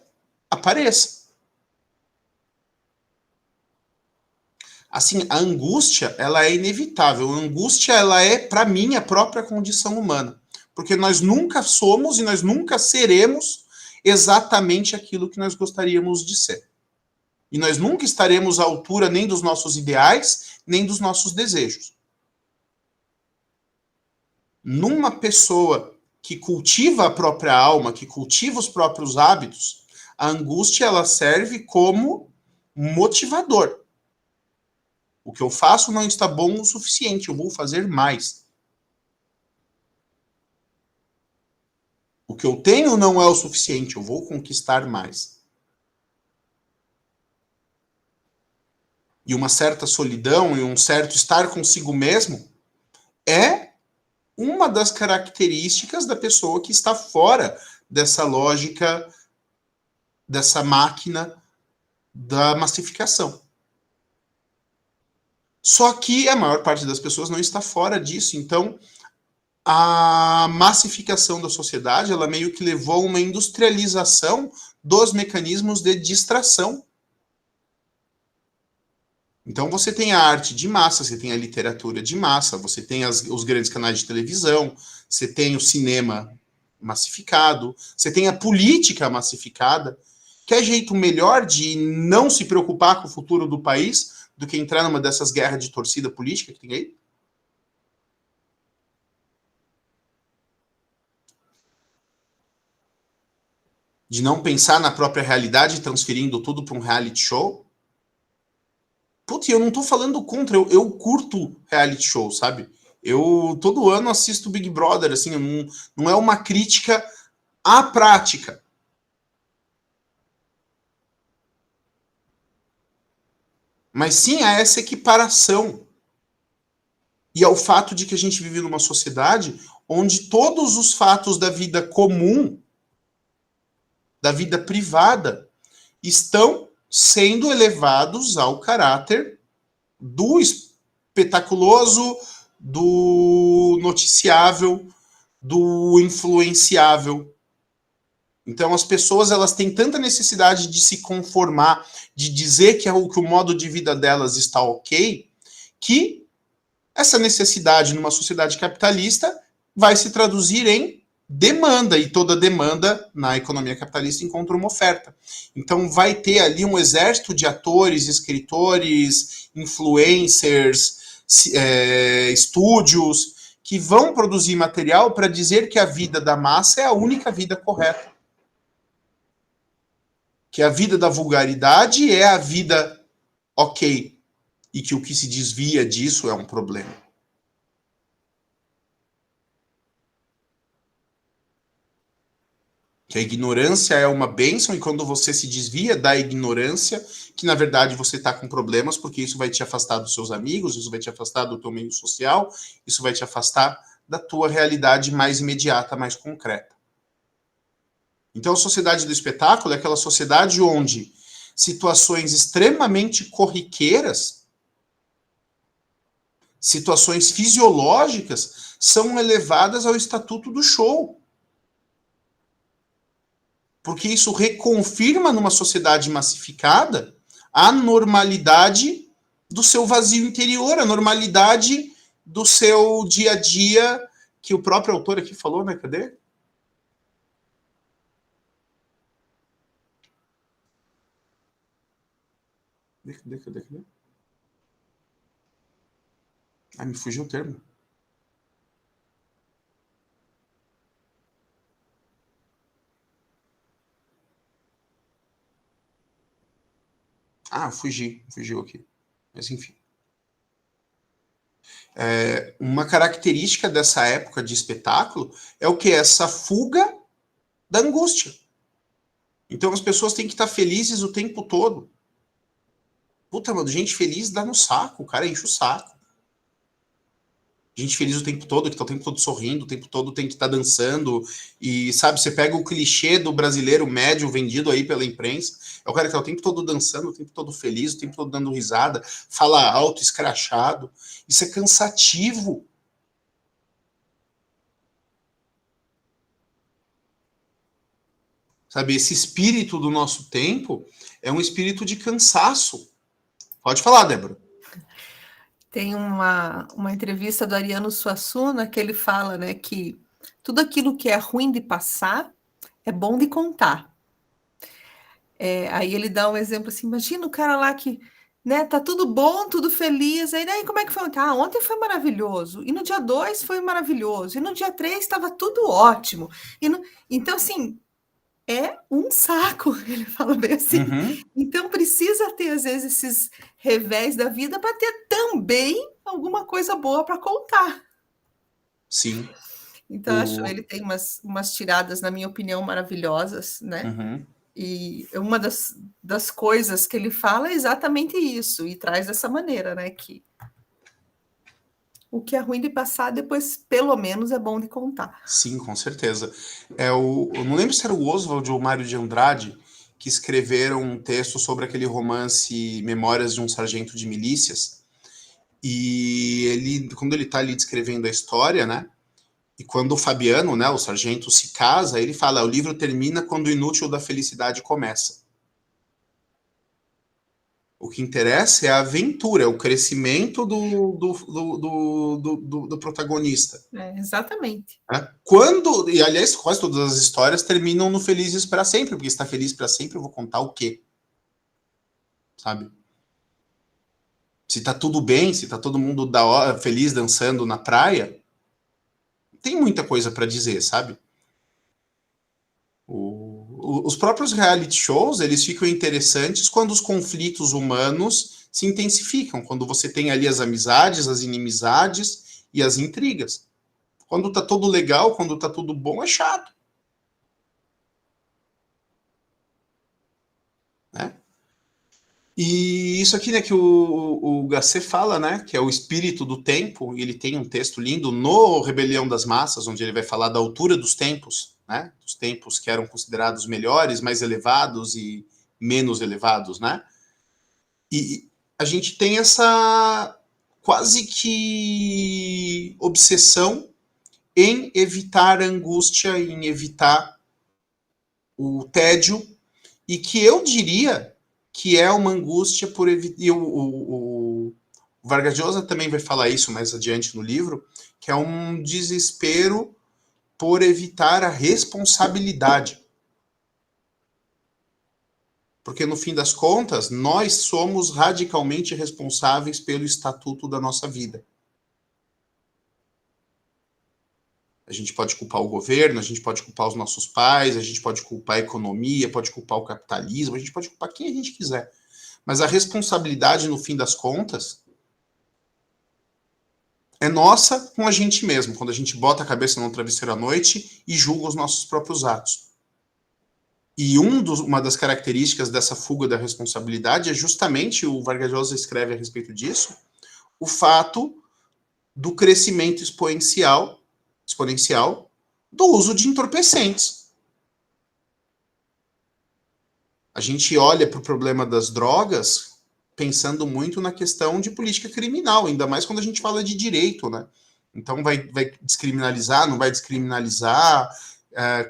apareça. Assim, a angústia, ela é inevitável. A angústia, ela é, para mim, a própria condição humana. Porque nós nunca somos e nós nunca seremos exatamente aquilo que nós gostaríamos de ser. E nós nunca estaremos à altura nem dos nossos ideais, nem dos nossos desejos. Numa pessoa que cultiva a própria alma, que cultiva os próprios hábitos, a angústia, ela serve como motivador. O que eu faço não está bom o suficiente, eu vou fazer mais. O que eu tenho não é o suficiente, eu vou conquistar mais. E uma certa solidão e um certo estar consigo mesmo é uma das características da pessoa que está fora dessa lógica, dessa máquina da massificação. Só que a maior parte das pessoas não está fora disso. Então, a massificação da sociedade, ela meio que levou a uma industrialização dos mecanismos de distração. Então, você tem a arte de massa, você tem a literatura de massa, você tem os grandes canais de televisão, você tem o cinema massificado, você tem a política massificada. Quer jeito melhor de não se preocupar com o futuro do país do que entrar numa dessas guerras de torcida política que tem aí? De não pensar na própria realidade, transferindo tudo para um reality show? Putz, eu não tô falando contra, eu curto reality show, sabe? Eu todo ano assisto Big Brother, assim, não é uma crítica à prática. Mas sim a essa equiparação. E ao fato de que a gente vive numa sociedade onde todos os fatos da vida comum, da vida privada, estão sendo elevados ao caráter do espetaculoso, do noticiável, do influenciável. Então as pessoas elas têm tanta necessidade de se conformar, de dizer que o modo de vida delas está ok, que essa necessidade numa sociedade capitalista vai se traduzir em demanda, e toda demanda na economia capitalista encontra uma oferta. Então vai ter ali um exército de atores, escritores, influencers, estúdios, que vão produzir material para dizer que a vida da massa é a única vida correta. Que a vida da vulgaridade é a vida ok. E que o que se desvia disso é um problema. Que a ignorância é uma bênção, e quando você se desvia da ignorância, que na verdade você está com problemas, porque isso vai te afastar dos seus amigos, isso vai te afastar do teu meio social, isso vai te afastar da tua realidade mais imediata, mais concreta. Então a sociedade do espetáculo é aquela sociedade onde situações extremamente corriqueiras, situações fisiológicas, são elevadas ao estatuto do show. porque isso reconfirma numa sociedade massificada a normalidade do seu vazio interior, a normalidade do seu dia a dia, que o próprio autor aqui falou, né? Cadê? Cadê? Ah, me fugiu o termo. Ah, fugiu aqui. Mas enfim. Uma característica dessa época de espetáculo é o que? Essa fuga da angústia. Então as pessoas têm que estar felizes o tempo todo. Puta, mano, gente feliz dá no saco, o cara enche o saco. Gente feliz o tempo todo, que tá o tempo todo sorrindo, o tempo todo tem que estar dançando. E, sabe, você pega o clichê do brasileiro médio vendido aí pela imprensa, é o cara que tá o tempo todo dançando, o tempo todo feliz, o tempo todo dando risada, fala alto, escrachado. Isso é cansativo. Sabe, esse espírito do nosso tempo é um espírito de cansaço. Pode falar, Débora. Tem uma entrevista do Ariano Suassuna que ele fala, né, que tudo aquilo que é ruim de passar é bom de contar. Aí ele dá um exemplo assim, imagina o cara lá que, né, tá tudo bom, tudo feliz, aí daí como é que foi? Ah, ontem foi maravilhoso, e no dia 2 foi maravilhoso, e no dia 3 estava tudo ótimo. Então, assim, é um saco, ele fala bem assim. Uhum. Então precisa ter, às vezes, esses revés da vida para ter também alguma coisa boa para contar. Sim. Então, acho ele tem umas tiradas, na minha opinião, maravilhosas, né? Uhum. E uma das coisas que ele fala é exatamente isso, e traz dessa maneira, né? Que o que é ruim de passar, depois, pelo menos, é bom de contar. Sim, com certeza. Eu não lembro se era o Oswald ou o Mário de Andrade que escreveram um texto sobre aquele romance Memórias de um Sargento de Milícias. E ele, quando ele está ali descrevendo a história, né? E quando o Fabiano, né, o sargento, se casa, ele fala: o livro termina quando o inútil da felicidade começa. O que interessa é a aventura, é o crescimento do protagonista. Exatamente. Quando, e aliás, quase todas as histórias terminam no felizes para sempre, porque se está feliz para sempre, eu vou contar o quê? Sabe? Se tá tudo bem, se tá todo mundo da hora, feliz dançando na praia, tem muita coisa para dizer, sabe? Os próprios reality shows, eles ficam interessantes quando os conflitos humanos se intensificam, quando você tem ali as amizades, as inimizades e as intrigas. Quando tá tudo legal, quando tá tudo bom, é chato. Né? E isso aqui, né, que o Gasset fala, né, que é o espírito do tempo, e ele tem um texto lindo no Rebelião das Massas, onde ele vai falar da altura dos tempos, né, dos tempos que eram considerados melhores, mais elevados e menos elevados, né, e a gente tem essa quase que obsessão em evitar a angústia, em evitar o tédio, e que eu diria que é uma angústia por evitar. O Vargas Llosa também vai falar isso mais adiante no livro, que é um desespero por evitar a responsabilidade. Porque, no fim das contas, nós somos radicalmente responsáveis pelo estatuto da nossa vida. A gente pode culpar o governo, a gente pode culpar os nossos pais, a gente pode culpar a economia, pode culpar o capitalismo, a gente pode culpar quem a gente quiser. Mas a responsabilidade, no fim das contas, é nossa com a gente mesmo, quando a gente bota a cabeça no travesseiro à noite e julga os nossos próprios atos. E uma das características dessa fuga da responsabilidade é justamente, o Vargas Llosa escreve a respeito disso, o fato do crescimento exponencial do uso de entorpecentes. A gente olha para o problema das drogas pensando muito na questão de política criminal, ainda mais quando a gente fala de direito, né? Então vai descriminalizar, não vai descriminalizar,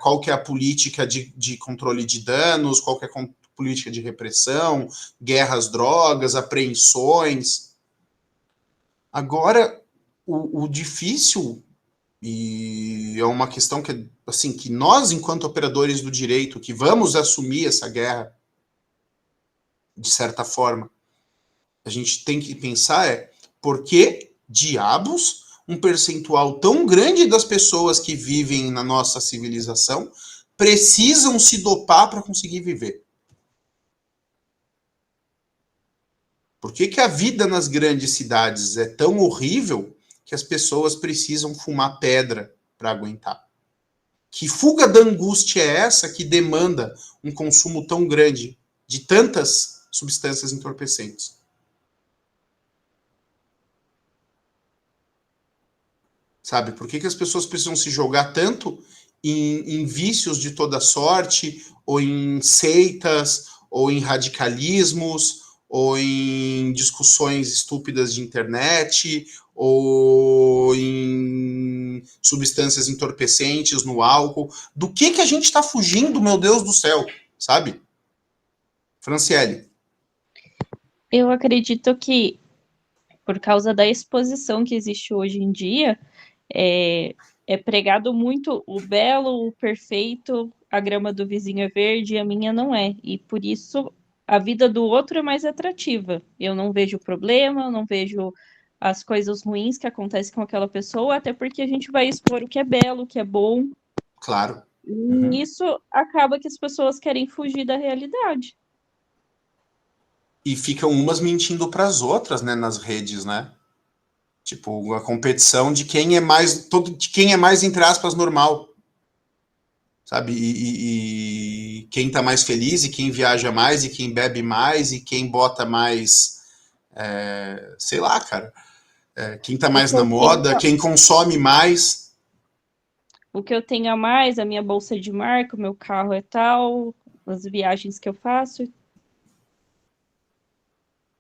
qual que é a política de controle de danos, qual que é a política de repressão, guerras, drogas, apreensões. Agora, o difícil, e é uma questão que, assim, que nós, enquanto operadores do direito, que vamos assumir essa guerra, de certa forma, a gente tem que pensar por que diabos um percentual tão grande das pessoas que vivem na nossa civilização precisam se dopar para conseguir viver? Por que a vida nas grandes cidades é tão horrível que as pessoas precisam fumar pedra para aguentar? Que fuga da angústia é essa que demanda um consumo tão grande de tantas substâncias entorpecentes? Sabe? Por que as pessoas precisam se jogar tanto em vícios de toda sorte, ou em seitas, ou em radicalismos, ou em discussões estúpidas de internet, ou em substâncias entorpecentes no álcool? Do que a gente está fugindo, meu Deus do céu? Sabe? Franciele. Eu acredito que, por causa da exposição que existe hoje em dia, é pregado muito o belo, o perfeito, a grama do vizinho é verde e a minha não é. E por isso a vida do outro é mais atrativa. Eu não vejo problema, eu não vejo as coisas ruins que acontecem com aquela pessoa, até porque a gente vai expor o que é belo, o que é bom. Claro. E isso acaba que as pessoas querem fugir da realidade. E ficam umas mentindo para as outras, né, nas redes, né? Tipo, a competição de quem é mais, de quem é mais, entre aspas, normal. Sabe? E quem tá mais feliz, e quem viaja mais, e quem bebe mais, e quem bota mais, sei lá, cara. Quem tá mais na moda, quem consome mais. O que eu tenho a mais, a minha bolsa de marca, o meu carro é tal, as viagens que eu faço.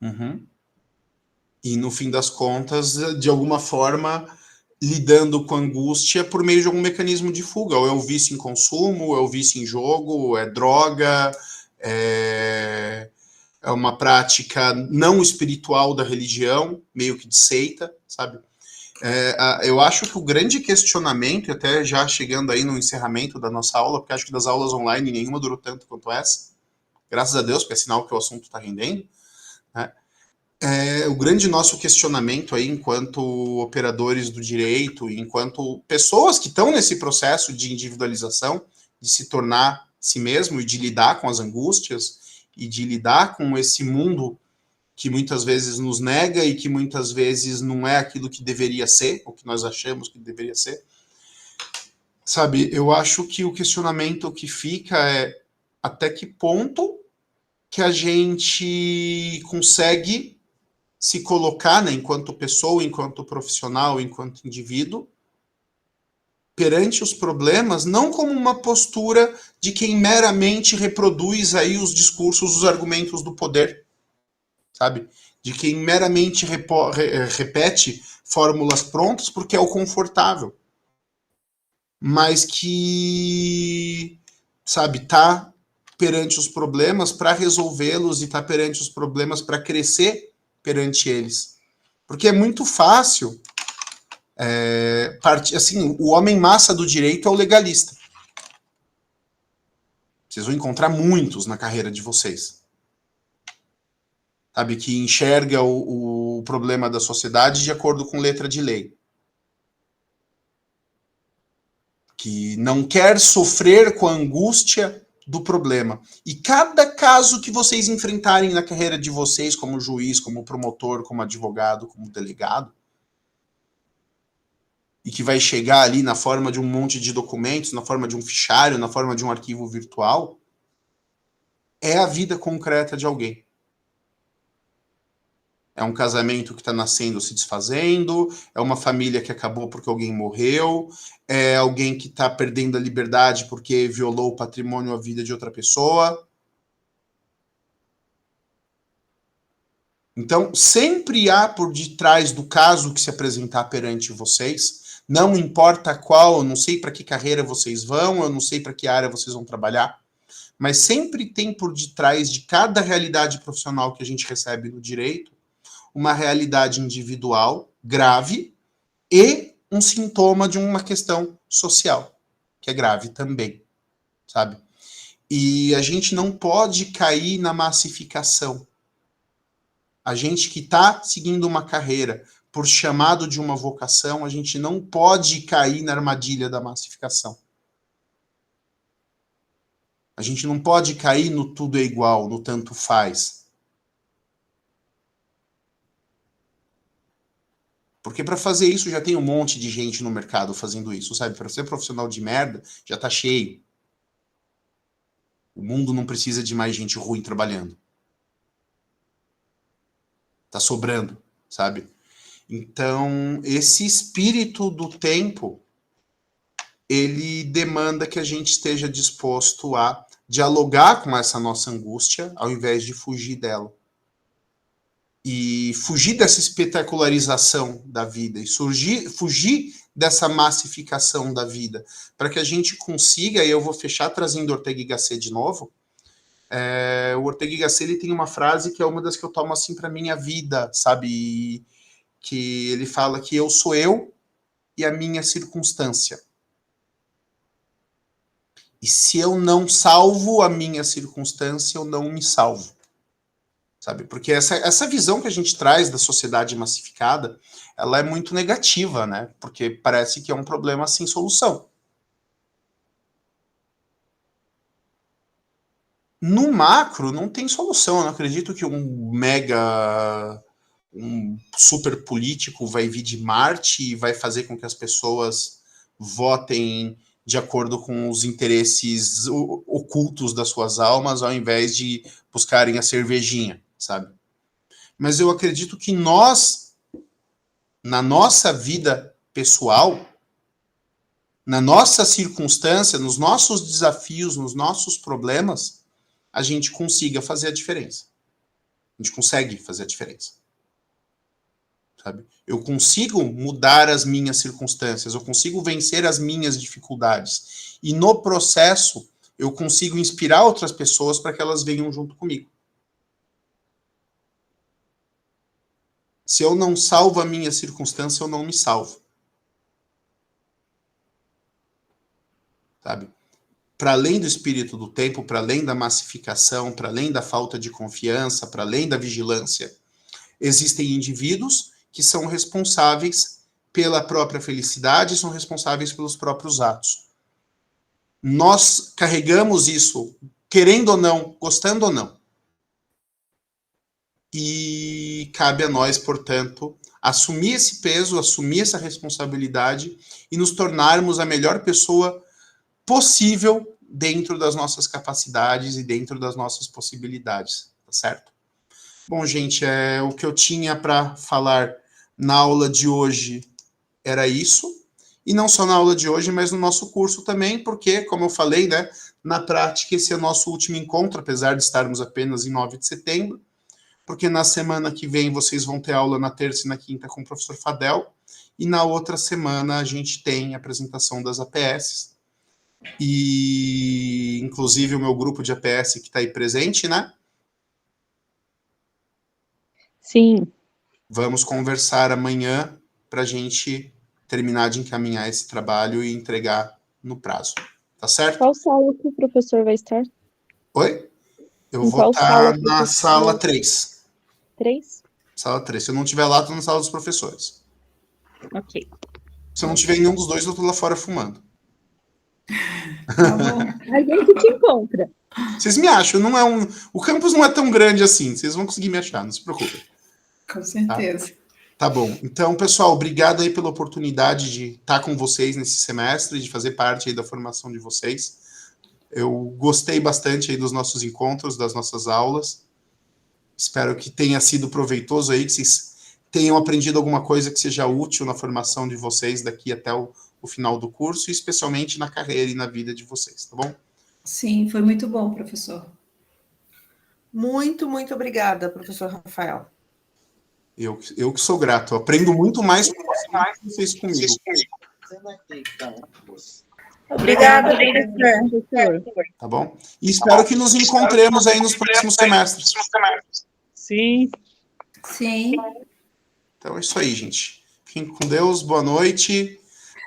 Uhum. E no fim das contas, de alguma forma, lidando com angústia por meio de algum mecanismo de fuga. Ou é o vício em consumo, ou é o vício em jogo, é droga, é uma prática não espiritual da religião, meio que de seita, sabe? Eu acho que o grande questionamento, até já chegando aí no encerramento da nossa aula, porque acho que das aulas online nenhuma durou tanto quanto essa, graças a Deus, porque é sinal que o assunto está rendendo, né? O grande nosso questionamento aí, enquanto operadores do direito, enquanto pessoas que estão nesse processo de individualização, de se tornar si mesmo e de lidar com as angústias e de lidar com esse mundo que muitas vezes nos nega e que muitas vezes não é aquilo que deveria ser, o que nós achamos que deveria ser. Sabe, eu acho que o questionamento que fica é até que ponto que a gente consegue se colocar, né, enquanto pessoa, enquanto profissional, enquanto indivíduo, perante os problemas, não como uma postura de quem meramente reproduz aí os discursos, os argumentos do poder, sabe? De quem meramente repete fórmulas prontas porque é o confortável, mas que, sabe, tá perante os problemas para resolvê-los e tá perante os problemas para crescer perante eles. Porque é muito fácil, assim, o homem massa do direito é o legalista. Vocês vão encontrar muitos na carreira de vocês. Sabe, que enxerga o problema da sociedade de acordo com letra de lei. Que não quer sofrer com a angústia do problema. E cada caso que vocês enfrentarem na carreira de vocês, como juiz, como promotor, como advogado, como delegado, e que vai chegar ali na forma de um monte de documentos, na forma de um fichário, na forma de um arquivo virtual, é a vida concreta de alguém. É um casamento que está nascendo, se desfazendo, é uma família que acabou porque alguém morreu, é alguém que está perdendo a liberdade porque violou o patrimônio ou a vida de outra pessoa. Então, sempre há por detrás do caso que se apresentar perante vocês, Não importa qual, eu não sei para que carreira vocês vão, eu não sei para que área vocês vão trabalhar, mas sempre tem por detrás de cada realidade profissional que a gente recebe no direito uma realidade individual grave e um sintoma de uma questão social, que é grave também, sabe? E a gente não pode cair na massificação. A gente que está seguindo uma carreira por chamado de uma vocação, a gente não pode cair na armadilha da massificação. A gente não pode cair no tudo é igual, no tanto faz. Porque para fazer isso já tem um monte de gente no mercado fazendo isso, sabe? Para ser profissional de merda, já tá cheio. O mundo não precisa de mais gente ruim trabalhando. Tá sobrando, sabe? Então, esse espírito do tempo, ele demanda que a gente esteja disposto a dialogar com essa nossa angústia, ao invés de fugir dela. E fugir dessa espetacularização da vida, e fugir dessa massificação da vida, para que a gente consiga, e eu vou fechar trazendo Ortega y Gasset de novo. O Ortega y Gasset, ele tem uma frase que é uma das que eu tomo assim para minha vida, sabe? Que ele fala que eu sou eu e a minha circunstância. E se eu não salvo a minha circunstância, eu não me salvo. Sabe? Porque essa visão que a gente traz da sociedade massificada, ela é muito negativa, né? Porque parece que é um problema sem solução. No macro, não tem solução. Eu não acredito que um super político vai vir de Marte e vai fazer com que as pessoas votem de acordo com os interesses ocultos das suas almas, ao invés de buscarem a cervejinha, sabe? Mas eu acredito que nós, na nossa vida pessoal, na nossa circunstância, nos nossos desafios, nos nossos problemas, a gente consiga fazer a diferença. A gente consegue fazer a diferença. Sabe? Eu consigo mudar as minhas circunstâncias, eu consigo vencer as minhas dificuldades. E no processo, eu consigo inspirar outras pessoas para que elas venham junto comigo. Se eu não salvo a minha circunstância, eu não me salvo. Sabe? Para além do espírito do tempo, para além da massificação, para além da falta de confiança, para além da vigilância, existem indivíduos que são responsáveis pela própria felicidade, são responsáveis pelos próprios atos. Nós carregamos isso, querendo ou não, gostando ou não. E cabe a nós, portanto, assumir esse peso, assumir essa responsabilidade e nos tornarmos a melhor pessoa possível dentro das nossas capacidades e dentro das nossas possibilidades, tá certo? Bom, gente, o que eu tinha para falar na aula de hoje era isso, e não só na aula de hoje, mas no nosso curso também, porque, como eu falei, né, na prática esse é o nosso último encontro, apesar de estarmos apenas em 9 de setembro, porque na semana que vem vocês vão ter aula na terça e na quinta com o professor Fadel, e na outra semana a gente tem a apresentação das APS, e inclusive o meu grupo de APS que está aí presente, né? Sim. Vamos conversar amanhã para a gente terminar de encaminhar esse trabalho e entregar no prazo, tá certo? Qual sala que o professor vai estar? Oi? Eu Em vou qual estar sala, na professor? sala 3. 3? Sala 3. Se eu não estiver lá, estou na sala dos professores. Ok. Se eu não tiver em nenhum dos dois, eu estou lá fora fumando. Tá bom. A gente te encontra. Vocês me acham, o campus não é tão grande assim, vocês vão conseguir me achar, não se preocupem. Com certeza. Tá bom, então, pessoal, obrigado aí pela oportunidade de estar com vocês nesse semestre, de fazer parte aí da formação de vocês. Eu gostei bastante aí dos nossos encontros, das nossas aulas. Espero que tenha sido proveitoso aí, que vocês tenham aprendido alguma coisa que seja útil na formação de vocês daqui até o final do curso, e especialmente na carreira e na vida de vocês, tá bom? Sim, foi muito bom, professor. Muito, muito obrigada, professor Rafael. Eu que sou grato, eu aprendo muito mais com vocês comigo. Obrigada, professor. Tá bom? E espero que nos encontremos aí nos próximos semestres. Sim. Sim. Então é isso aí, gente. Fiquem com Deus, boa noite.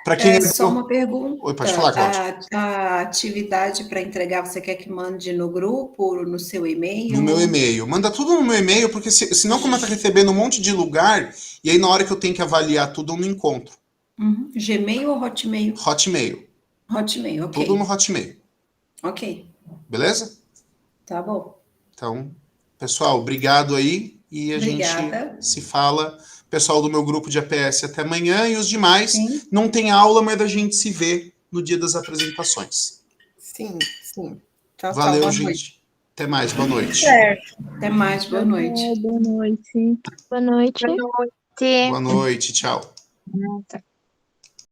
Para quem é Só uma pergunta. Oi, pode falar, Cláudia. A atividade para entregar, você quer que mande no grupo, no seu e-mail? No meu e-mail. Manda tudo no meu e-mail, porque senão começa a receber num monte de lugar, e aí na hora que eu tenho que avaliar tudo, eu não encontro. Uhum. Gmail ou Hotmail? Hotmail. Hotmail, ok. Tudo no Hotmail. Ok, Beleza? tá bom. Então, pessoal, obrigado aí. E a Obrigada. gente se fala. Pessoal do meu grupo de APS, até amanhã. E os demais, Sim. não tem aula, mas a gente se vê no dia das apresentações. Sim, sim. Tchau, Valeu, boa gente. noite. Até mais, boa noite. Até mais, boa noite. Boa noite. Boa noite. Boa noite, tchau. Tá.